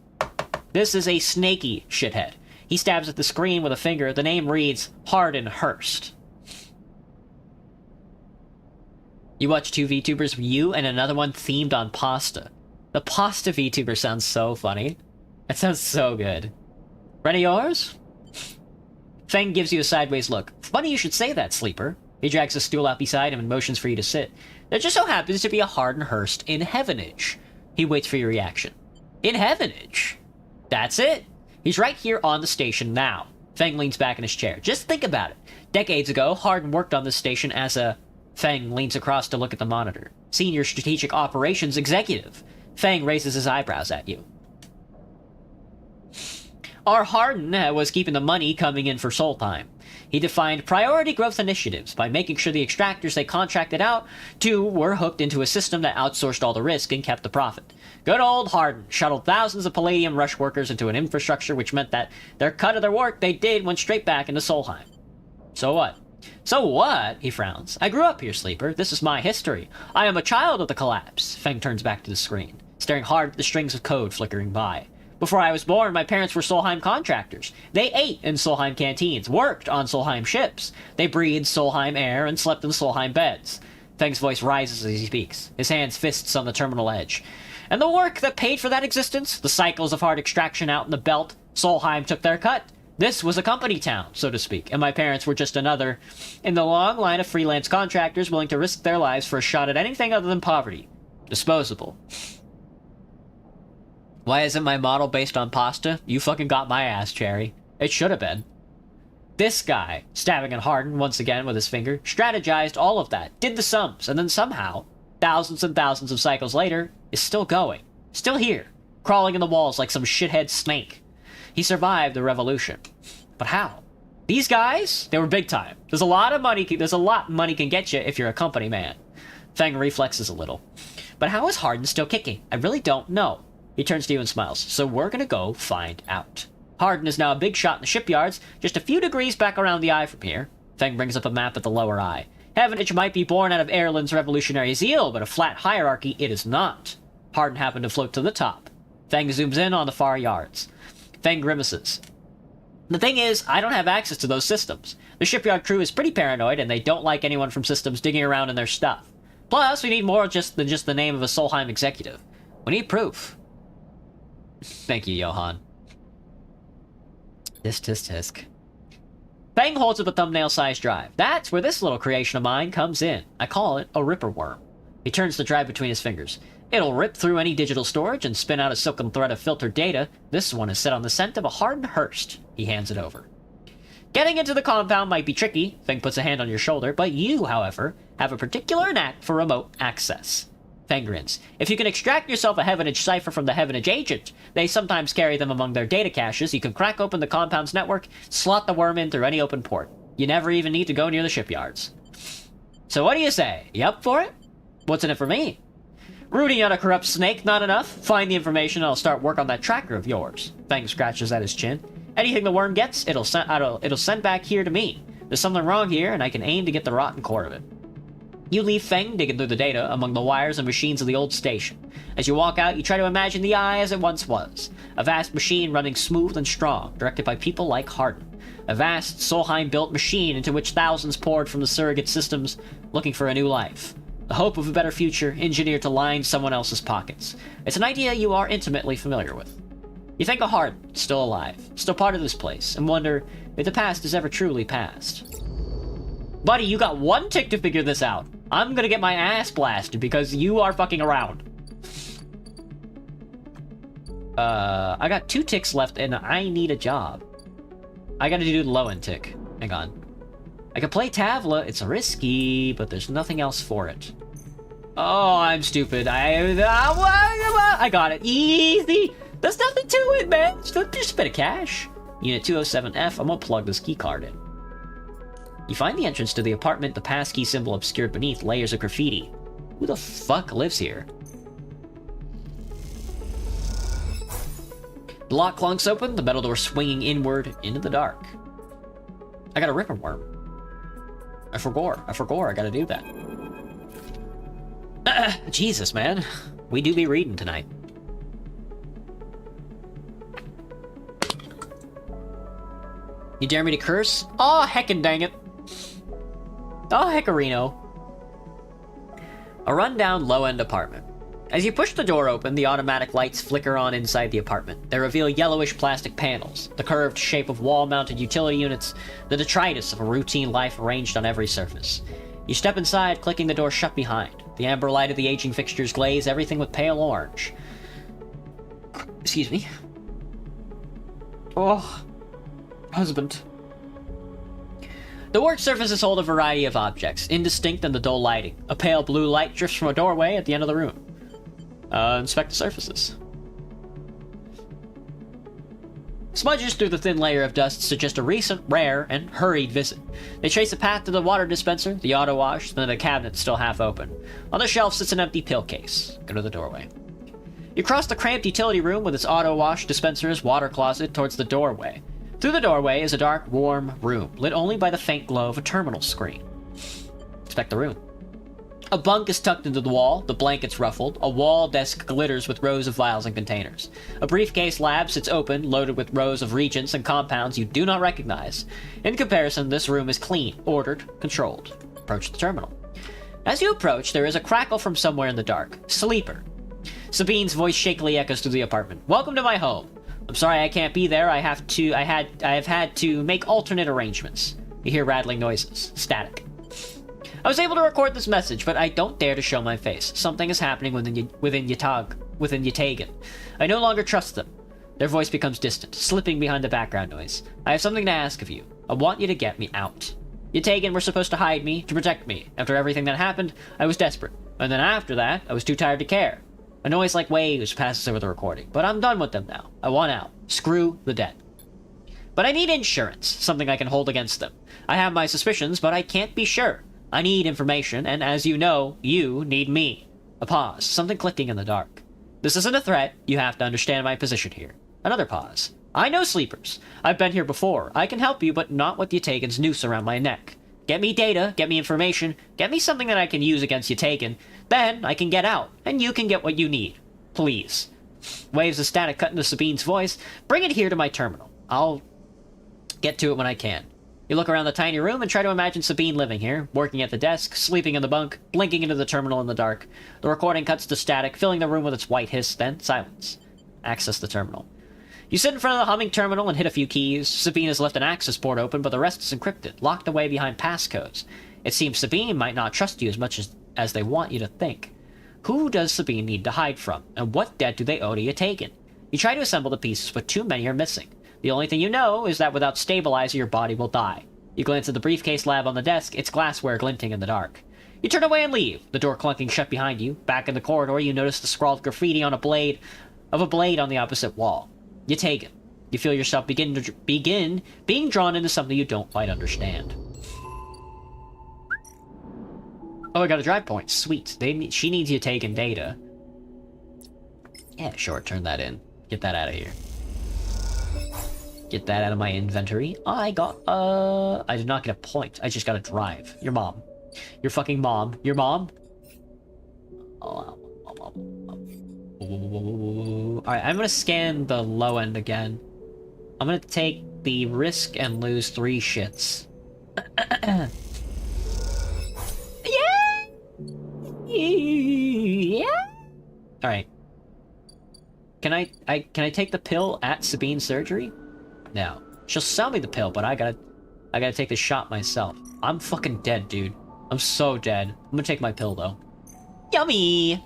This is a snaky shithead. He stabs at the screen with a finger. The name reads Hardin Hurst. You watch 2 VTubers, you and another one themed on pasta. The pasta VTuber sounds so funny. That sounds so good. Ready yours? Feng gives you a sideways look. Funny you should say that, Sleeper. He drags a stool out beside him and motions for you to sit. There just so happens to be a Hardin Hurst in Heavenage. He waits for your reaction. In Heavenage? That's it. He's right here on the station now. Feng leans back in his chair. Just think about it. Decades ago, Hardin worked on this station as a... Feng leans across to look at the monitor. Senior Strategic Operations Executive. Feng raises his eyebrows at you. Our Hardin was keeping the money coming in for Solheim. He defined priority growth initiatives by making sure the extractors they contracted out to were hooked into a system that outsourced all the risk and kept the profit. Good old Hardin shuttled thousands of Palladium Rush workers into an infrastructure which meant that their cut of their work they did went straight back into Solheim. So what? So what? He frowns. I grew up here, Sleeper. This is my history. I am a child of the collapse. Feng turns back to the screen, staring hard at the strings of code flickering by. Before I was born, my parents were Solheim contractors. They ate in Solheim canteens, worked on Solheim ships. They breathed Solheim air and slept in Solheim beds. Feng's voice rises as he speaks, his hands fists on the terminal edge. And the work that paid for that existence, the cycles of hard extraction out in the belt, Solheim took their cut. This was a company town, so to speak, and my parents were just another in the long line of freelance contractors willing to risk their lives for a shot at anything other than poverty. Disposable. Why isn't my model based on pasta? You fucking got my ass, Cherry. It should have been. This guy, stabbing at Hardin once again with his finger, strategized all of that, did the sums, and then somehow, thousands and thousands of cycles later, is still going. Still here, crawling in the walls like some shithead snake. He survived the revolution. But how? These guys, they were big time. There's a lot money can get you if you're a company man. Feng reflexes a little. But how is Hardin still kicking? I really don't know. He turns to you and smiles. So we're gonna go find out. Hardin is now a big shot in the shipyards, just a few degrees back around the eye from here. Feng brings up a map at the lower eye. Heavenage might be born out of Erland's revolutionary zeal, but a flat hierarchy it is not. Hardin happened to float to the top. Feng zooms in on the far yards. Feng grimaces. The thing is, I don't have access to those systems. The shipyard crew is pretty paranoid, and they don't like anyone from systems digging around in their stuff. Plus, we need more than just the name of a Solheim executive. We need proof. Thank you, Johan. Tisk. Feng holds up a thumbnail-sized drive. That's where this little creation of mine comes in. I call it a ripper worm. He turns the drive between his fingers. It'll rip through any digital storage and spin out a silken thread of filtered data. This one is set on the scent of a hardened Hearst. He hands it over. Getting into the compound might be tricky, Feng puts a hand on your shoulder, but you, however, have a particular knack for remote access. Feng grins. If you can extract yourself a Heavenage cipher from the Heavenage agent, they sometimes carry them among their data caches. You can crack open the compound's network, slot the worm in through any open port. You never even need to go near the shipyards. So what do you say? You up for it? What's in it for me? Rooting out a corrupt snake, not enough? Find the information and I'll start work on that tracker of yours. Feng scratches at his chin. Anything the worm gets, it'll send back here to me. There's something wrong here, and I can aim to get the rotten core of it. You leave Feng digging through the data among the wires and machines of the old station. As you walk out, you try to imagine the eye as it once was. A vast machine running smooth and strong, directed by people like Hardin. A vast, Solheim-built machine into which thousands poured from the surrogate systems, looking for a new life. The hope of a better future, engineered to line someone else's pockets. It's an idea you are intimately familiar with. You think of Hardin, still alive, still part of this place, and wonder if the past is ever truly past. Buddy, you got one tick to figure this out. I'm gonna get my ass blasted because you are fucking around. I got 2 ticks left and I need a job. I gotta do the low-end tick. Hang on. I could play Tavla, it's risky, but there's nothing else for it. Oh, I'm stupid. I got it. Easy! There's nothing to it, man. Just a bit of cash. Unit 207F, I'm gonna plug this key card in. You find the entrance to the apartment, the passkey symbol obscured beneath layers of graffiti. Who the fuck lives here? The lock clunks open, the metal door swinging inward into the dark. I got a ripper worm. I forgot, I gotta do that. Jesus, man. We do be reading tonight. You dare me to curse? Aw, heckin' dang it. Oh, heckarino. A rundown low-end apartment. As you push the door open, the automatic lights flicker on inside the apartment. They reveal yellowish plastic panels, the curved shape of wall-mounted utility units, the detritus of a routine life arranged on every surface. You step inside, clicking the door shut behind. The amber light of the aging fixtures glaze everything with pale orange. Excuse me. Oh, husband. The work surfaces hold a variety of objects, indistinct in the dull lighting. A pale blue light drifts from a doorway at the end of the room. Inspect the surfaces. smudges through the thin layer of dust, suggest a recent, rare, and hurried visit. They trace a path to the water dispenser, the auto wash, then the cabinet still half open. On the shelf sits an empty pill case. Go to the doorway. You cross the cramped utility room with its auto wash, dispensers, water closet towards the doorway. Through the doorway is a dark, warm room, lit only by the faint glow of a terminal screen. Inspect the room. A bunk is tucked into the wall, the blankets ruffled, a wall desk glitters with rows of vials and containers. A briefcase lab sits open, loaded with rows of reagents and compounds you do not recognize. In comparison, this room is clean, ordered, controlled. Approach the terminal. As you approach, there is a crackle from somewhere in the dark. Sleeper. Sabine's voice shakily echoes through the apartment. Welcome to my home. I'm sorry I can't be there. I have had to make alternate arrangements. You hear rattling noises. Static. I was able to record this message, but I don't dare to show my face. Something is happening within Yatagan. I no longer trust them. Their voice becomes distant, slipping behind the background noise. I have something to ask of you. I want you to get me out. Yatagan were supposed to hide me, to protect me. After everything that happened, I was desperate. And then after that, I was too tired to care. A noise like waves passes over the recording, but I'm done with them now. I want out. Screw the dead. But I need insurance, something I can hold against them. I have my suspicions, but I can't be sure. I need information, and as you know, you need me. A pause, something clicking in the dark. This isn't a threat, you have to understand my position here. Another pause. I know sleepers. I've been here before. I can help you, but not with Yatagan's noose around my neck. Get me data, get me information, get me something that I can use against Yatagan. Then I can get out, and you can get what you need. Please. Waves of static cut into Sabine's voice. Bring it here to my terminal. I'll get to it when I can. You look around the tiny room and try to imagine Sabine living here, working at the desk, sleeping in the bunk, blinking into the terminal in the dark. The recording cuts to static, filling the room with its white hiss, then silence. Access the terminal. You sit in front of the humming terminal and hit a few keys. Sabine has left an access port open, but the rest is encrypted, locked away behind passcodes. It seems Sabine might not trust you as much as they want you to think. Who does Sabine need to hide from, and what debt do they owe to Yatagan? You try to assemble the pieces, but too many are missing. The only thing you know is that without stabilizer, your body will die. You glance at the briefcase lab on the desk, its glassware glinting in the dark. You turn away and leave, the door clunking shut behind you. Back in the corridor, you notice the scrawled graffiti on a blade on the opposite wall. Yatagan. You feel yourself begin being drawn into something you don't quite understand. Oh, I got a drive point. Sweet. She needs Yatagan data. Yeah, sure, turn that in. Get that out of here. Get that out of my inventory. I did not get a point. I just got a drive. Your mom. Your fucking mom. Your mom? Alright, I'm gonna scan the low end again. I'm gonna take the risk and lose 3 shits. Yeah! Alright. Can I take the pill at Sabine's surgery? No. She'll sell me the pill, but I gotta take the shot myself. I'm fucking dead, dude. I'm so dead. I'm gonna take my pill, though. Yummy!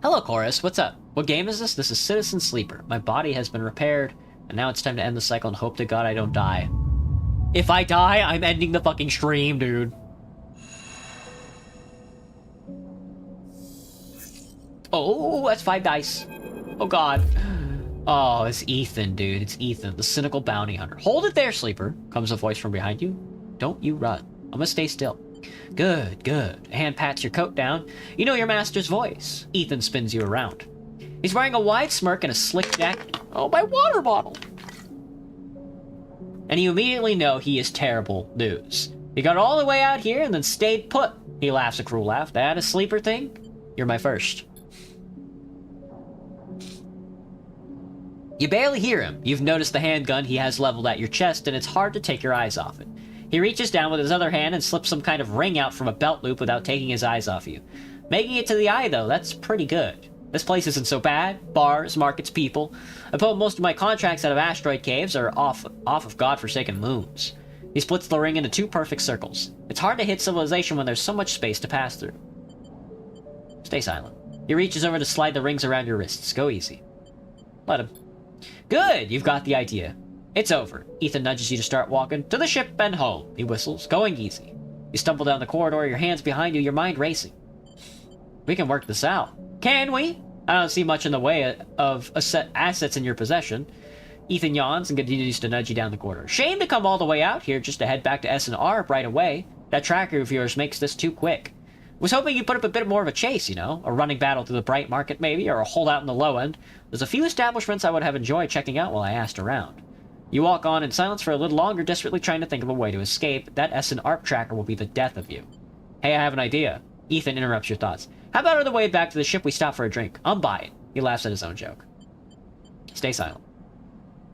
Hello, Chorus. What's up? What game is this? This is Citizen Sleeper. My body has been repaired, and now it's time to end the cycle and hope to God I don't die. If I die, I'm ending the fucking stream, dude. Oh, that's 5 dice. Oh, God. Oh, it's Ethan, dude. It's Ethan, the cynical bounty hunter. Hold it there, Sleeper, comes a voice from behind you. Don't you run. I'm gonna stay still. Good, good. A hand pats your coat down. You know your master's voice. Ethan spins you around. He's wearing a wide smirk and a slick jacket. Oh, my water bottle! And you immediately know he is terrible news. He got all the way out here and then stayed put. He laughs a cruel laugh. That a sleeper thing? You're my first. You barely hear him. You've noticed the handgun he has leveled at your chest, and it's hard to take your eyes off it. He reaches down with his other hand and slips some kind of ring out from a belt loop without taking his eyes off you. Making it to the eye, though, that's pretty good. This place isn't so bad. Bars, markets, people. I put most of my contracts out of asteroid caves or off of godforsaken moons. He splits the ring into 2 perfect circles. It's hard to hit civilization when there's so much space to pass through. Stay silent. He reaches over to slide the rings around your wrists. Go easy. Let him. Good, you've got the idea. It's over. Ethan nudges you to start walking. To the ship and home, he whistles, going easy. You stumble down the corridor, your hands behind you, your mind racing. We can work this out. Can we? I don't see much in the way of assets in your possession. Ethan yawns and continues to nudge you down the corridor. Shame to come all the way out here just to head back to S&R right away. That tracker of yours makes this too quick. Was hoping you'd put up a bit more of a chase, you know? A running battle through the bright market, maybe, or a holdout in the low end. There's a few establishments I would have enjoyed checking out while I asked around. You walk on in silence for a little longer, desperately trying to think of a way to escape. That S&ARP tracker will be the death of you. Hey, I have an idea. Ethan interrupts your thoughts. How about on the way back to the ship we stop for a drink? I'm buying. He laughs at his own joke. Stay silent.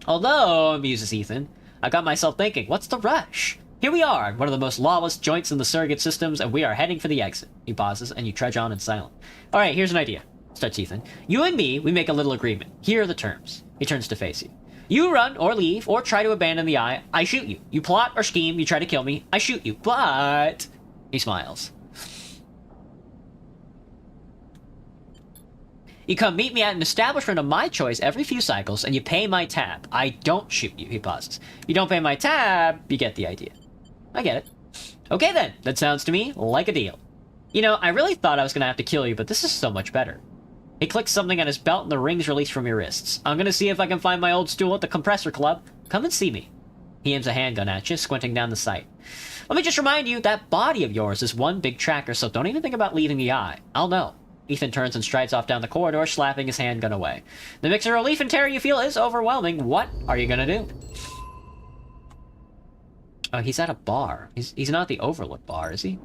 Although, muses Ethan, I got myself thinking, what's the rush? Here we are, one of the most lawless joints in the surrogate systems, and we are heading for the exit. He pauses, and you trudge on in silence. Alright, here's an idea, starts Ethan. You and me, we make a little agreement. Here are the terms. He turns to face you. You run, or leave, or try to abandon the eye, I shoot you. You plot or scheme, you try to kill me, I shoot you. But... He smiles. You come meet me at an establishment of my choice every few cycles, and you pay my tab. I don't shoot you, he pauses. You don't pay my tab, you get the idea. I get it. Okay then, that sounds to me like a deal. You know, I really thought I was gonna have to kill you, but this is so much better. He clicks something on his belt and the rings release from your wrists. I'm gonna see if I can find my old stool at the compressor club. Come and see me. He aims a handgun at you, squinting down the sight. Let me just remind you, that body of yours is one big tracker, so don't even think about leaving the eye. I'll know. Ethan turns and strides off down the corridor, slapping his handgun away. The mix of relief and terror you feel is overwhelming. What are you gonna do? Oh, he's at a bar. He's not at the Overlook bar, is he?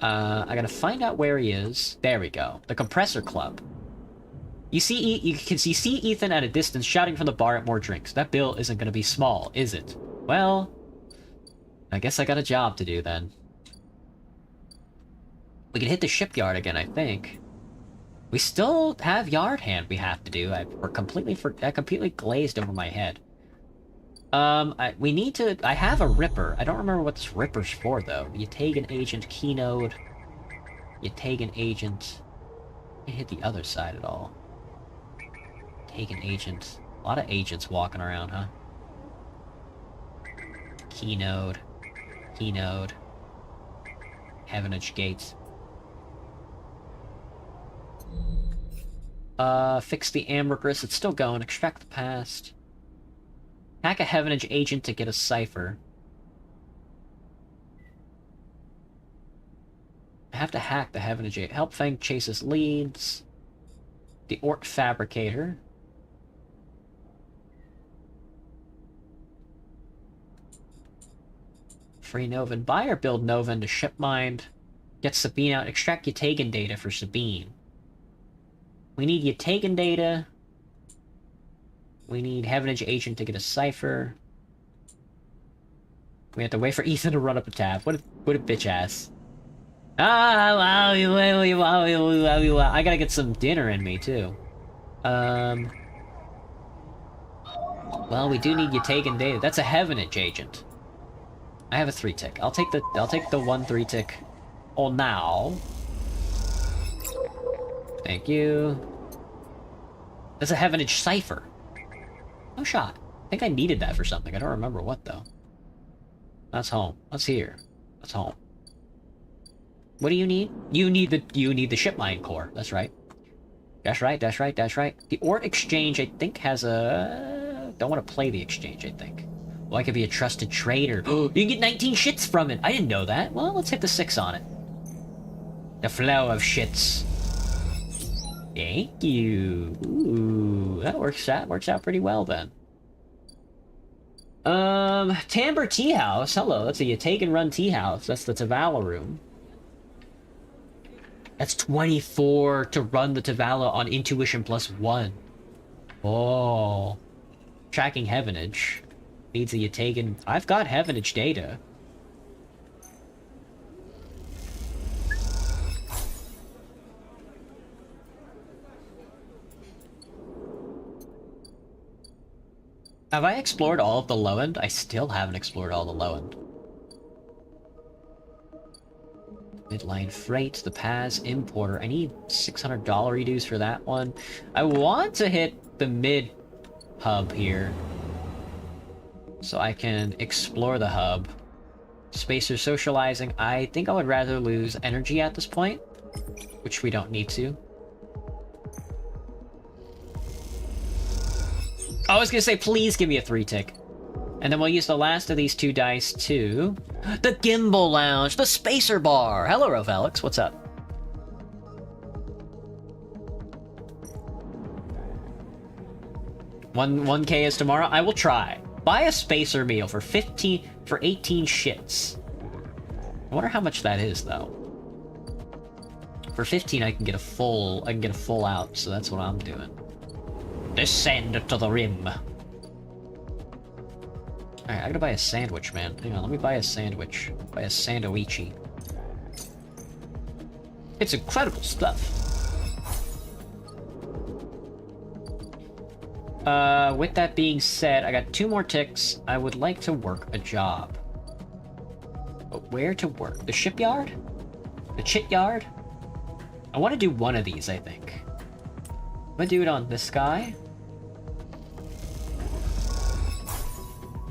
I gotta find out where he is. There we go. The Compressor Club. You see Ethan at a distance shouting from the bar at more drinks. That bill isn't gonna be small, is it? Well, I guess I got a job to do then. We can hit the shipyard again, I think. We still have yard hand we have to do. I completely glazed over my head. We need to... I have a Ripper. I don't remember what this Ripper's for, though. Yatagan Agent, Keynode. Yatagan Agent. I hit the other side at all. Yatagan Agent. A lot of agents walking around, huh? Keynode. Keynode. Heavenage Gates. Fix the ambergris. It's still going. Extract the past. Hack a Heavenage agent to get a cipher. I have to hack the Heavenage agent. Help Fang chase his leads. The Ort Fabricator. Free Novan. Buy or build Novan to ship mind. Get Sabine out. Extract Yatagan data for Sabine. We need Yatagan data. We need Heavenage agent to get a cipher. We have to wait for Ethan to run up a tab. What a bitch ass. I gotta get some dinner in me too. Well, we do need Yatagan data. That's a Heavenage agent. I have a 3-tick. I'll take the 1 3-tick. Oh, now. Thank you. That's a Heavenage cipher. No shot. I think I needed that for something. I don't remember what, though. That's home. That's here. That's home. What do you need? You need the ship mine core. That's right. That's right, that's right, that's right. The Ort Exchange, I think, has a... Don't want to play the exchange, I think. Well, I could be a trusted trader. You can get 19 shits from it. I didn't know that. Well, let's hit the 6 on it. The flow of shits. Thank you. Ooh, that works out pretty well then. Timbre Tea House. Hello, that's a Yatagan run tea house. That's the Tavala room. That's 24 to run the Tavala on Intuition +1. Oh. Tracking Heavenage. Needs a Yatagan. I've got Heavenage data. Have I explored all of the low end? I still haven't explored all the low end. Midline Freight, the Paz Importer. I need $600 reduce for that one. I want to hit the mid hub here, so I can explore the hub. Spacer Socializing. I think I would rather lose energy at this point, which we don't need to. I was gonna say, please give me a 3-tick. And then we'll use the last of these 2 dice to... the Gimbal Lounge, the Spacer Bar! Hello, Rovelix, what's up? One K is tomorrow? I will try. Buy a Spacer meal for 18 shits. I wonder how much that is, though. For 15, I can get a full out, so that's what I'm doing. Descend to the rim. Alright, I gotta buy a sandwich, man. Hang on, let me buy a sandwich. Buy a sandwichi. It's incredible stuff. With that being said, I got 2 more ticks. I would like to work a job. But where to work? The shipyard? The chit yard? I want to do one of these, I think. I'm gonna do it on this guy.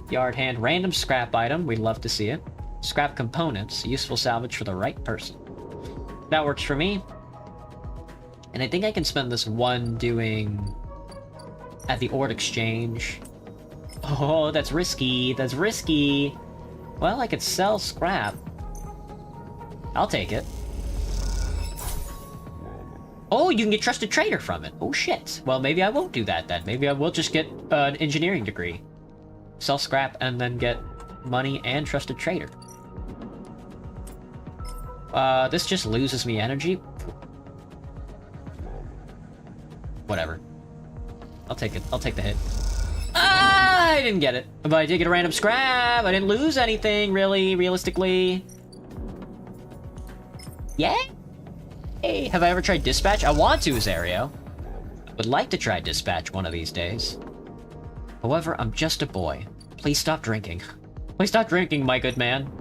Yard hand, random scrap item. We'd love to see it. Scrap components, useful salvage for the right person. That works for me. And I think I can spend this one doing... at the Ord Exchange. Oh, that's risky. That's risky. Well, I could sell scrap. I'll take it. Oh, you can get Trusted Trader from it. Oh, shit. Well, maybe I won't do that then. Maybe I will just get an engineering degree. Sell scrap and then get money and Trusted Trader. This just loses me energy. Whatever. I'll take it. I'll take the hit. Ah, I didn't get it. But I did get a random scrap. I didn't lose anything, really, realistically. Yay! Hey, have I ever tried Dispatch? I want to, Zario. I would like to try Dispatch one of these days. However, I'm just a boy. Please stop drinking. Please stop drinking, my good man.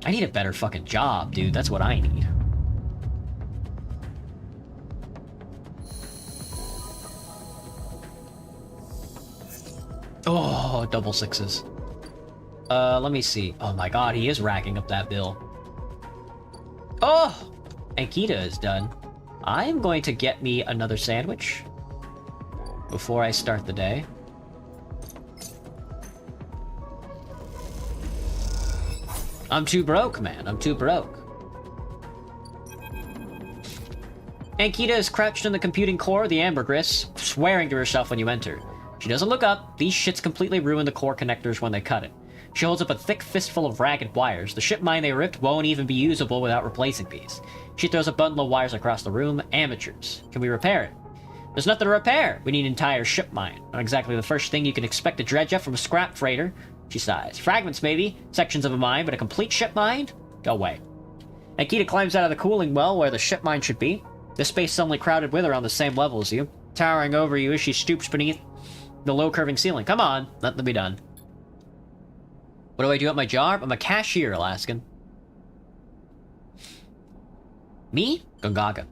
I need a better fucking job, dude. That's what I need. Oh, double 6s. Let me see. Oh my god, he is racking up that bill. Oh! Ankita is done. I'm going to get me another sandwich before I start the day. I'm too broke, man. I'm too broke. Ankita is crouched in the computing core of the ambergris, swearing to herself when you enter. She doesn't look up. These shits completely ruin the core connectors when they cut it. She holds up a thick fistful of ragged wires. The ship mine they ripped won't even be usable without replacing these. She throws a bundle of wires across the room. Amateurs. Can we repair it? There's nothing to repair. We need an entire ship mine. Not exactly the first thing you can expect to dredge up from a scrap freighter. She sighs. Fragments, maybe. Sections of a mine, but a complete ship mine? Go away. Ankita climbs out of the cooling well where the ship mine should be. The space suddenly crowded with her on the same level as you. Towering over you as she stoops beneath the low curving ceiling. Come on. Nothing to be done. What do I do at my job? I'm a cashier, Alaskan. Me? Gongaga.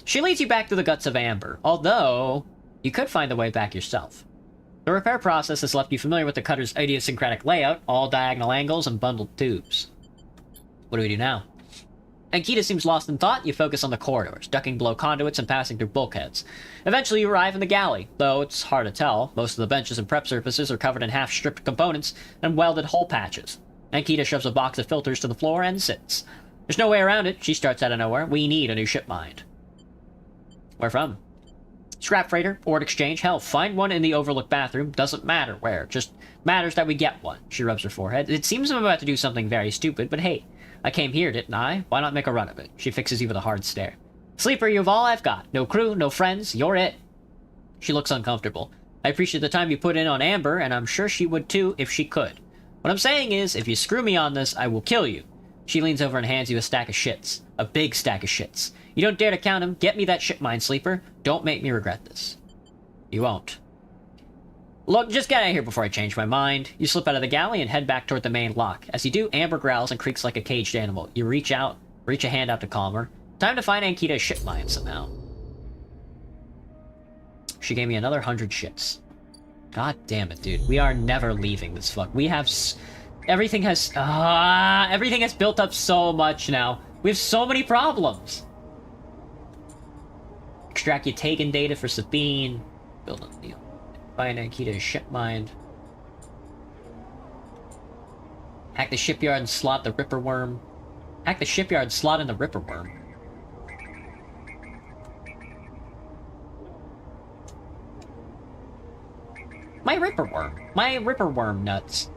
She leads you back to the guts of Amber, although you could find the way back yourself. The repair process has left you familiar with the cutter's idiosyncratic layout, all diagonal angles and bundled tubes. What do we do now? Ankita seems lost in thought. You focus on the corridors, ducking below conduits and passing through bulkheads. Eventually you arrive in the galley, though it's hard to tell. Most of the benches and prep surfaces are covered in half-stripped components and welded hole patches. Ankita shoves a box of filters to the floor and sits. There's no way around it. She starts out of nowhere. We need a new ship mine. Where from? Scrap freighter, Ord Exchange, hell, find one in the overlooked bathroom. Doesn't matter where, just matters that we get one. She rubs her forehead. It seems I'm about to do something very stupid, but hey, I came here, didn't I? Why not make a run of it? She fixes you with a hard stare. Sleeper, you've all I've got. No crew, no friends, you're it. She looks uncomfortable. I appreciate the time you put in on Amber, and I'm sure she would too if she could. What I'm saying is, if you screw me on this, I will kill you. She leans over and hands you a stack of shits. A big stack of shits. You don't dare to count them. Get me that ship mine, Sleeper. Don't make me regret this. You won't. Look, just get out of here before I change my mind. You slip out of the galley and head back toward the main lock. As you do, Amber growls and creaks like a caged animal. You reach a hand out to calm her. Time to find Ankita's ship mine somehow. She gave me another 100 shits. God damn it, dude. We are never leaving this fuck. We have... everything has built up so much now. We have so many problems. Extract your taken data for Sabine. Build a deal. Find a key to a ship mine. Hack the shipyard and slot the Ripper Worm. Hack the shipyard and slot in the Ripper Worm. My Ripper Worm. My Ripper Worm nuts.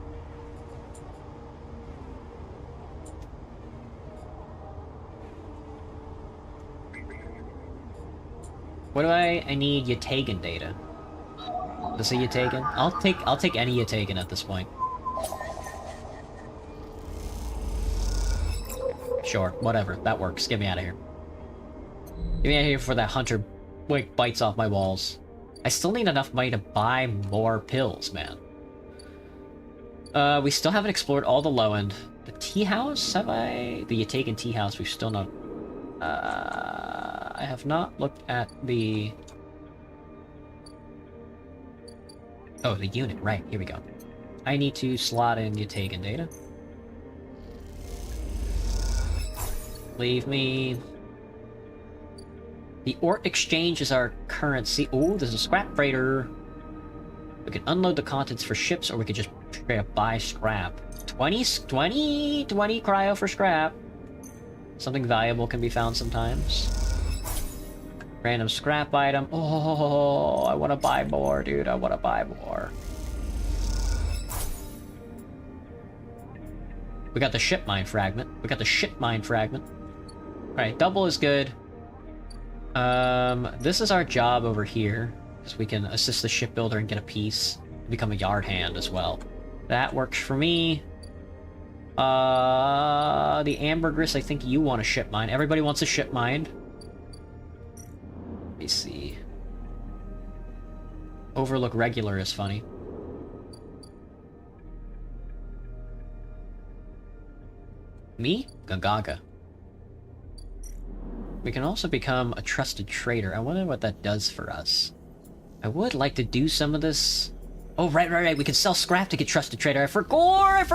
What do I need Yatagan data. Is it Yatagan? I'll take any Yatagan at this point. Sure, whatever. That works. Get me out of here. Get me out of here before that hunter like bites off my walls. I still need enough money to buy more pills, man. We still haven't explored all the low end. The tea house? Have I? The Yatagan tea house, we've still not... I have not looked at the... Oh, the unit. Right, here we go. I need to slot in Yatagan data. Leave me... The Ort Exchange is our currency. Ooh, there's a scrap freighter. We can unload the contents for ships, or we could just straight up buy scrap. 20 cryo for scrap. Something valuable can be found sometimes. Random scrap item. Oh, I want to buy more, dude. I want to buy more. We got the ship mine fragment. We got the ship mine fragment. Alright, double is good. This is our job over here, because we can assist the shipbuilder and get a piece. Become a yard hand as well. That works for me. The ambergris, I think you want a ship mine. Everybody wants a ship mine. Let me see. Overlook regular is funny. Me? Gagaga. We can also become a trusted trader. I wonder what that does for us. I would like to do some of this. Oh, right. We can sell scrap to get trusted trader. I forgot.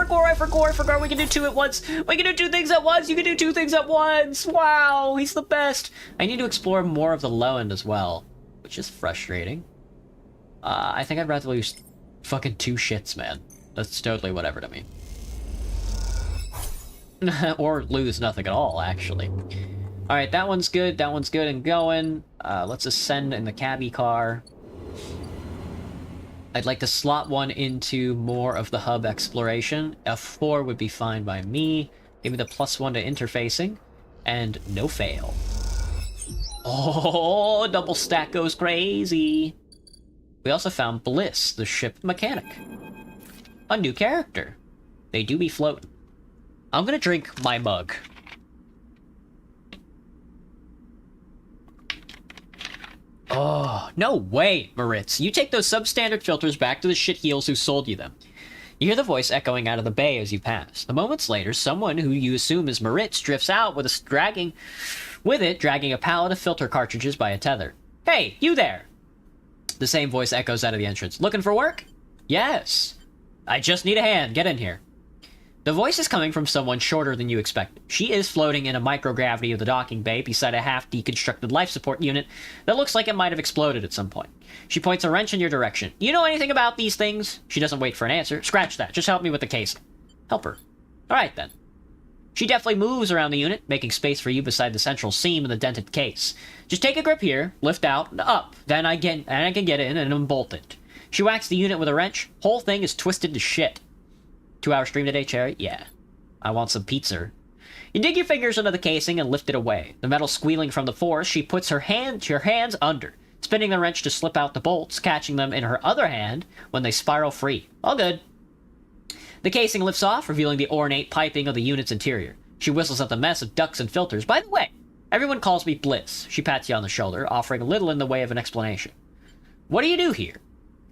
We can do two at once. We can do two things at once. You can do two things at once. Wow, he's the best. I need to explore more of the low end as well, which is frustrating. I think I'd rather lose fucking 2 shits, man. That's totally whatever to me. Or lose nothing at all, actually. Alright, that one's good and going. Let's ascend in the cabbie car. I'd like to slot one into more of the hub exploration. F4 would be fine by me. Give me the +1 to interfacing. And no fail. Oh, double stack goes crazy. We also found Bliss, the ship mechanic. A new character. They do be floating. I'm gonna drink my mug. Oh, no way, Maritz. You take those substandard filters back to the shitheels who sold you them. You hear the voice echoing out of the bay as you pass. The moments later, someone who you assume is Maritz drifts out with dragging a pallet of filter cartridges by a tether. Hey, you there! The same voice echoes out of the entrance. Looking for work? Yes. I just need a hand. Get in here. The voice is coming from someone shorter than you expected. She is floating in a microgravity of the docking bay beside a half-deconstructed life support unit that looks like it might have exploded at some point. She points a wrench in your direction. You know anything about these things? She doesn't wait for an answer. Scratch that. Just help me with the casing. Help her. Alright then. She deftly moves around the unit, making space for you beside the central seam of the dented case. Just take a grip here, lift out, and up. Then I can get in and unbolt it. She whacks the unit with a wrench. Whole thing is twisted to shit. 2-hour stream today, Cherry? Yeah. I want some pizza. You dig your fingers under the casing and lift it away. The metal squealing from the force, she puts her hands under, spinning the wrench to slip out the bolts, catching them in her other hand when they spiral free. All good. The casing lifts off, revealing the ornate piping of the unit's interior. She whistles at the mess of ducts and filters. By the way, everyone calls me Bliss. She pats you on the shoulder, offering little in the way of an explanation. What do you do here?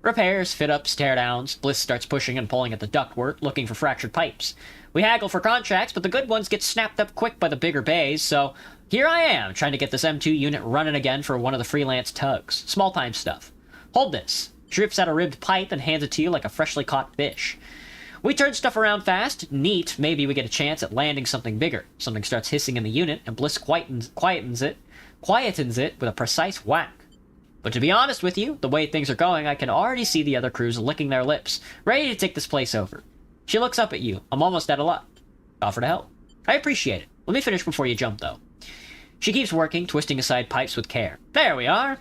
Repairs, fit-ups, tear-downs. Bliss starts pushing and pulling at the ductwork, looking for fractured pipes. We haggle for contracts, but the good ones get snapped up quick by the bigger bays, so here I am, trying to get this M2 unit running again for one of the freelance tugs. Small-time stuff. Hold this. She rips out a ribbed pipe and hands it to you like a freshly caught fish. We turn stuff around fast. Neat. Maybe we get a chance at landing something bigger. Something starts hissing in the unit, and Bliss quietens it with a precise whack. But to be honest with you, the way things are going, I can already see the other crews licking their lips, ready to take this place over. She looks up at you. I'm almost out of luck. Offer to help. I appreciate it. Let me finish before you jump, though. She keeps working, twisting aside pipes with care. There we are!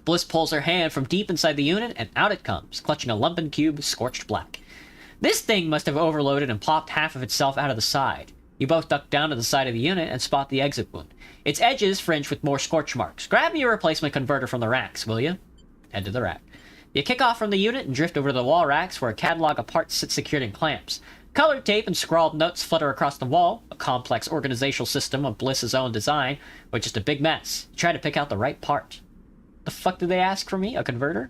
Bliss pulls her hand from deep inside the unit, and out it comes, clutching a lumpen cube scorched black. This thing must have overloaded and popped half of itself out of the side. You both duck down to the side of the unit and spot the exit wound. Its edges fringed with more scorch marks. Grab me a replacement converter from the racks, will you? Head to the rack. You kick off from the unit and drift over to the wall racks where a catalog of parts sits secured in clamps. Colored tape and scrawled notes flutter across the wall, a complex organizational system of Bliss's own design, with just a big mess. You try to pick out the right part. The fuck did they ask for me? A converter?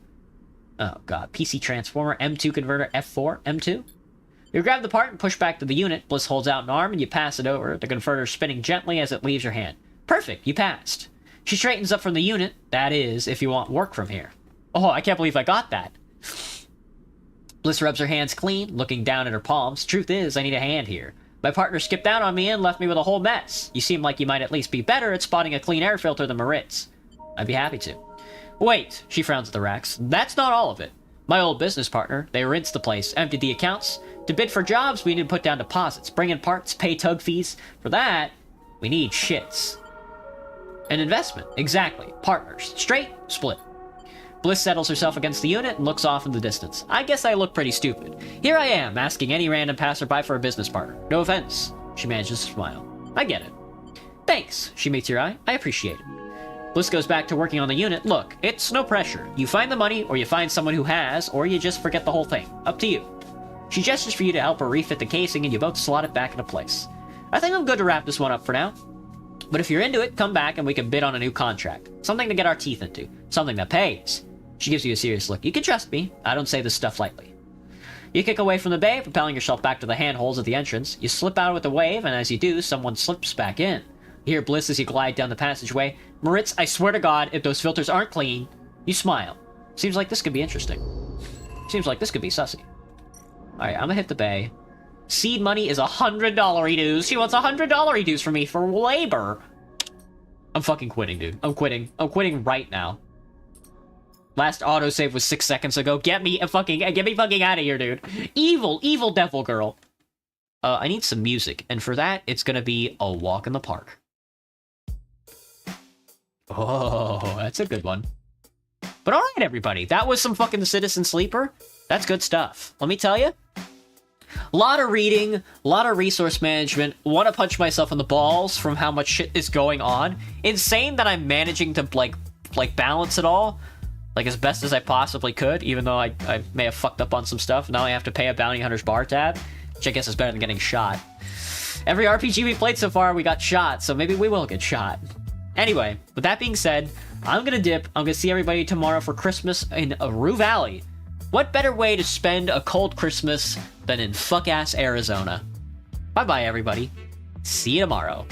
Oh god. PC transformer, M2 converter, F4, M2? You grab the part and push back to the unit. Bliss holds out an arm and you pass it over, the converter spinning gently as it leaves your hand. Perfect, you passed. She straightens up from the unit. That is, if you want work from here. Oh, I can't believe I got that. Bliss rubs her hands clean, looking down at her palms. Truth is, I need a hand here. My partner skipped out on me and left me with a whole mess. You seem like you might at least be better at spotting a clean air filter than Maritz. I'd be happy to. Wait, she frowns at the racks. That's not all of it. My old business partner, they rinsed the place, emptied the accounts. To bid for jobs, we need to put down deposits, bring in parts, pay tug fees. For that, we need shits. An investment, exactly. Partners. Straight, split. Bliss settles herself against the unit and looks off in the distance. I guess I look pretty stupid. Here I am, asking any random passerby for a business partner. No offense. She manages to smile. I get it. Thanks, she meets your eye. I appreciate it. Bliss goes back to working on the unit. Look, it's no pressure. You find the money, or you find someone who has, or you just forget the whole thing. Up to you. She gestures for you to help her refit the casing, and you both slot it back into place. I think I'm good to wrap this one up for now. But if you're into it, come back and we can bid on a new contract. Something to get our teeth into. Something that pays. She gives you a serious look. You can trust me. I don't say this stuff lightly. You kick away from the bay, propelling yourself back to the handholds at the entrance. You slip out with a wave, and as you do, someone slips back in. You hear Bliss as you glide down the passageway. Maritz, I swear to God, if those filters aren't clean. You smile. Seems like this could be interesting. Seems like this could be sussy. Alright, I'm gonna hit the bay. Seed money is $100 dues. She wants $100 dues from me for labor. I'm fucking quitting, dude. I'm quitting. I'm quitting right now. Last autosave was 6 seconds ago. Get me fucking out of here, dude. Evil devil girl. I need some music, and for that, it's gonna be A Walk in the Park. Oh, that's a good one. But alright, everybody. That was some fucking Citizen Sleeper. That's good stuff. Let me tell you. A lot of reading, a lot of resource management. Want to punch myself in the balls from how much shit is going on. Insane that I'm managing to, like balance it all. Like, as best as I possibly could, even though I may have fucked up on some stuff. Now I have to pay a Bounty Hunter's bar tab, which I guess is better than getting shot. Every RPG we played so far, we got shot, so maybe we will get shot. Anyway, with that being said, I'm gonna dip. I'm gonna see everybody tomorrow for Christmas in Rue Valley. What better way to spend a cold Christmas than in fuck-ass Arizona? Bye-bye, everybody. See you tomorrow.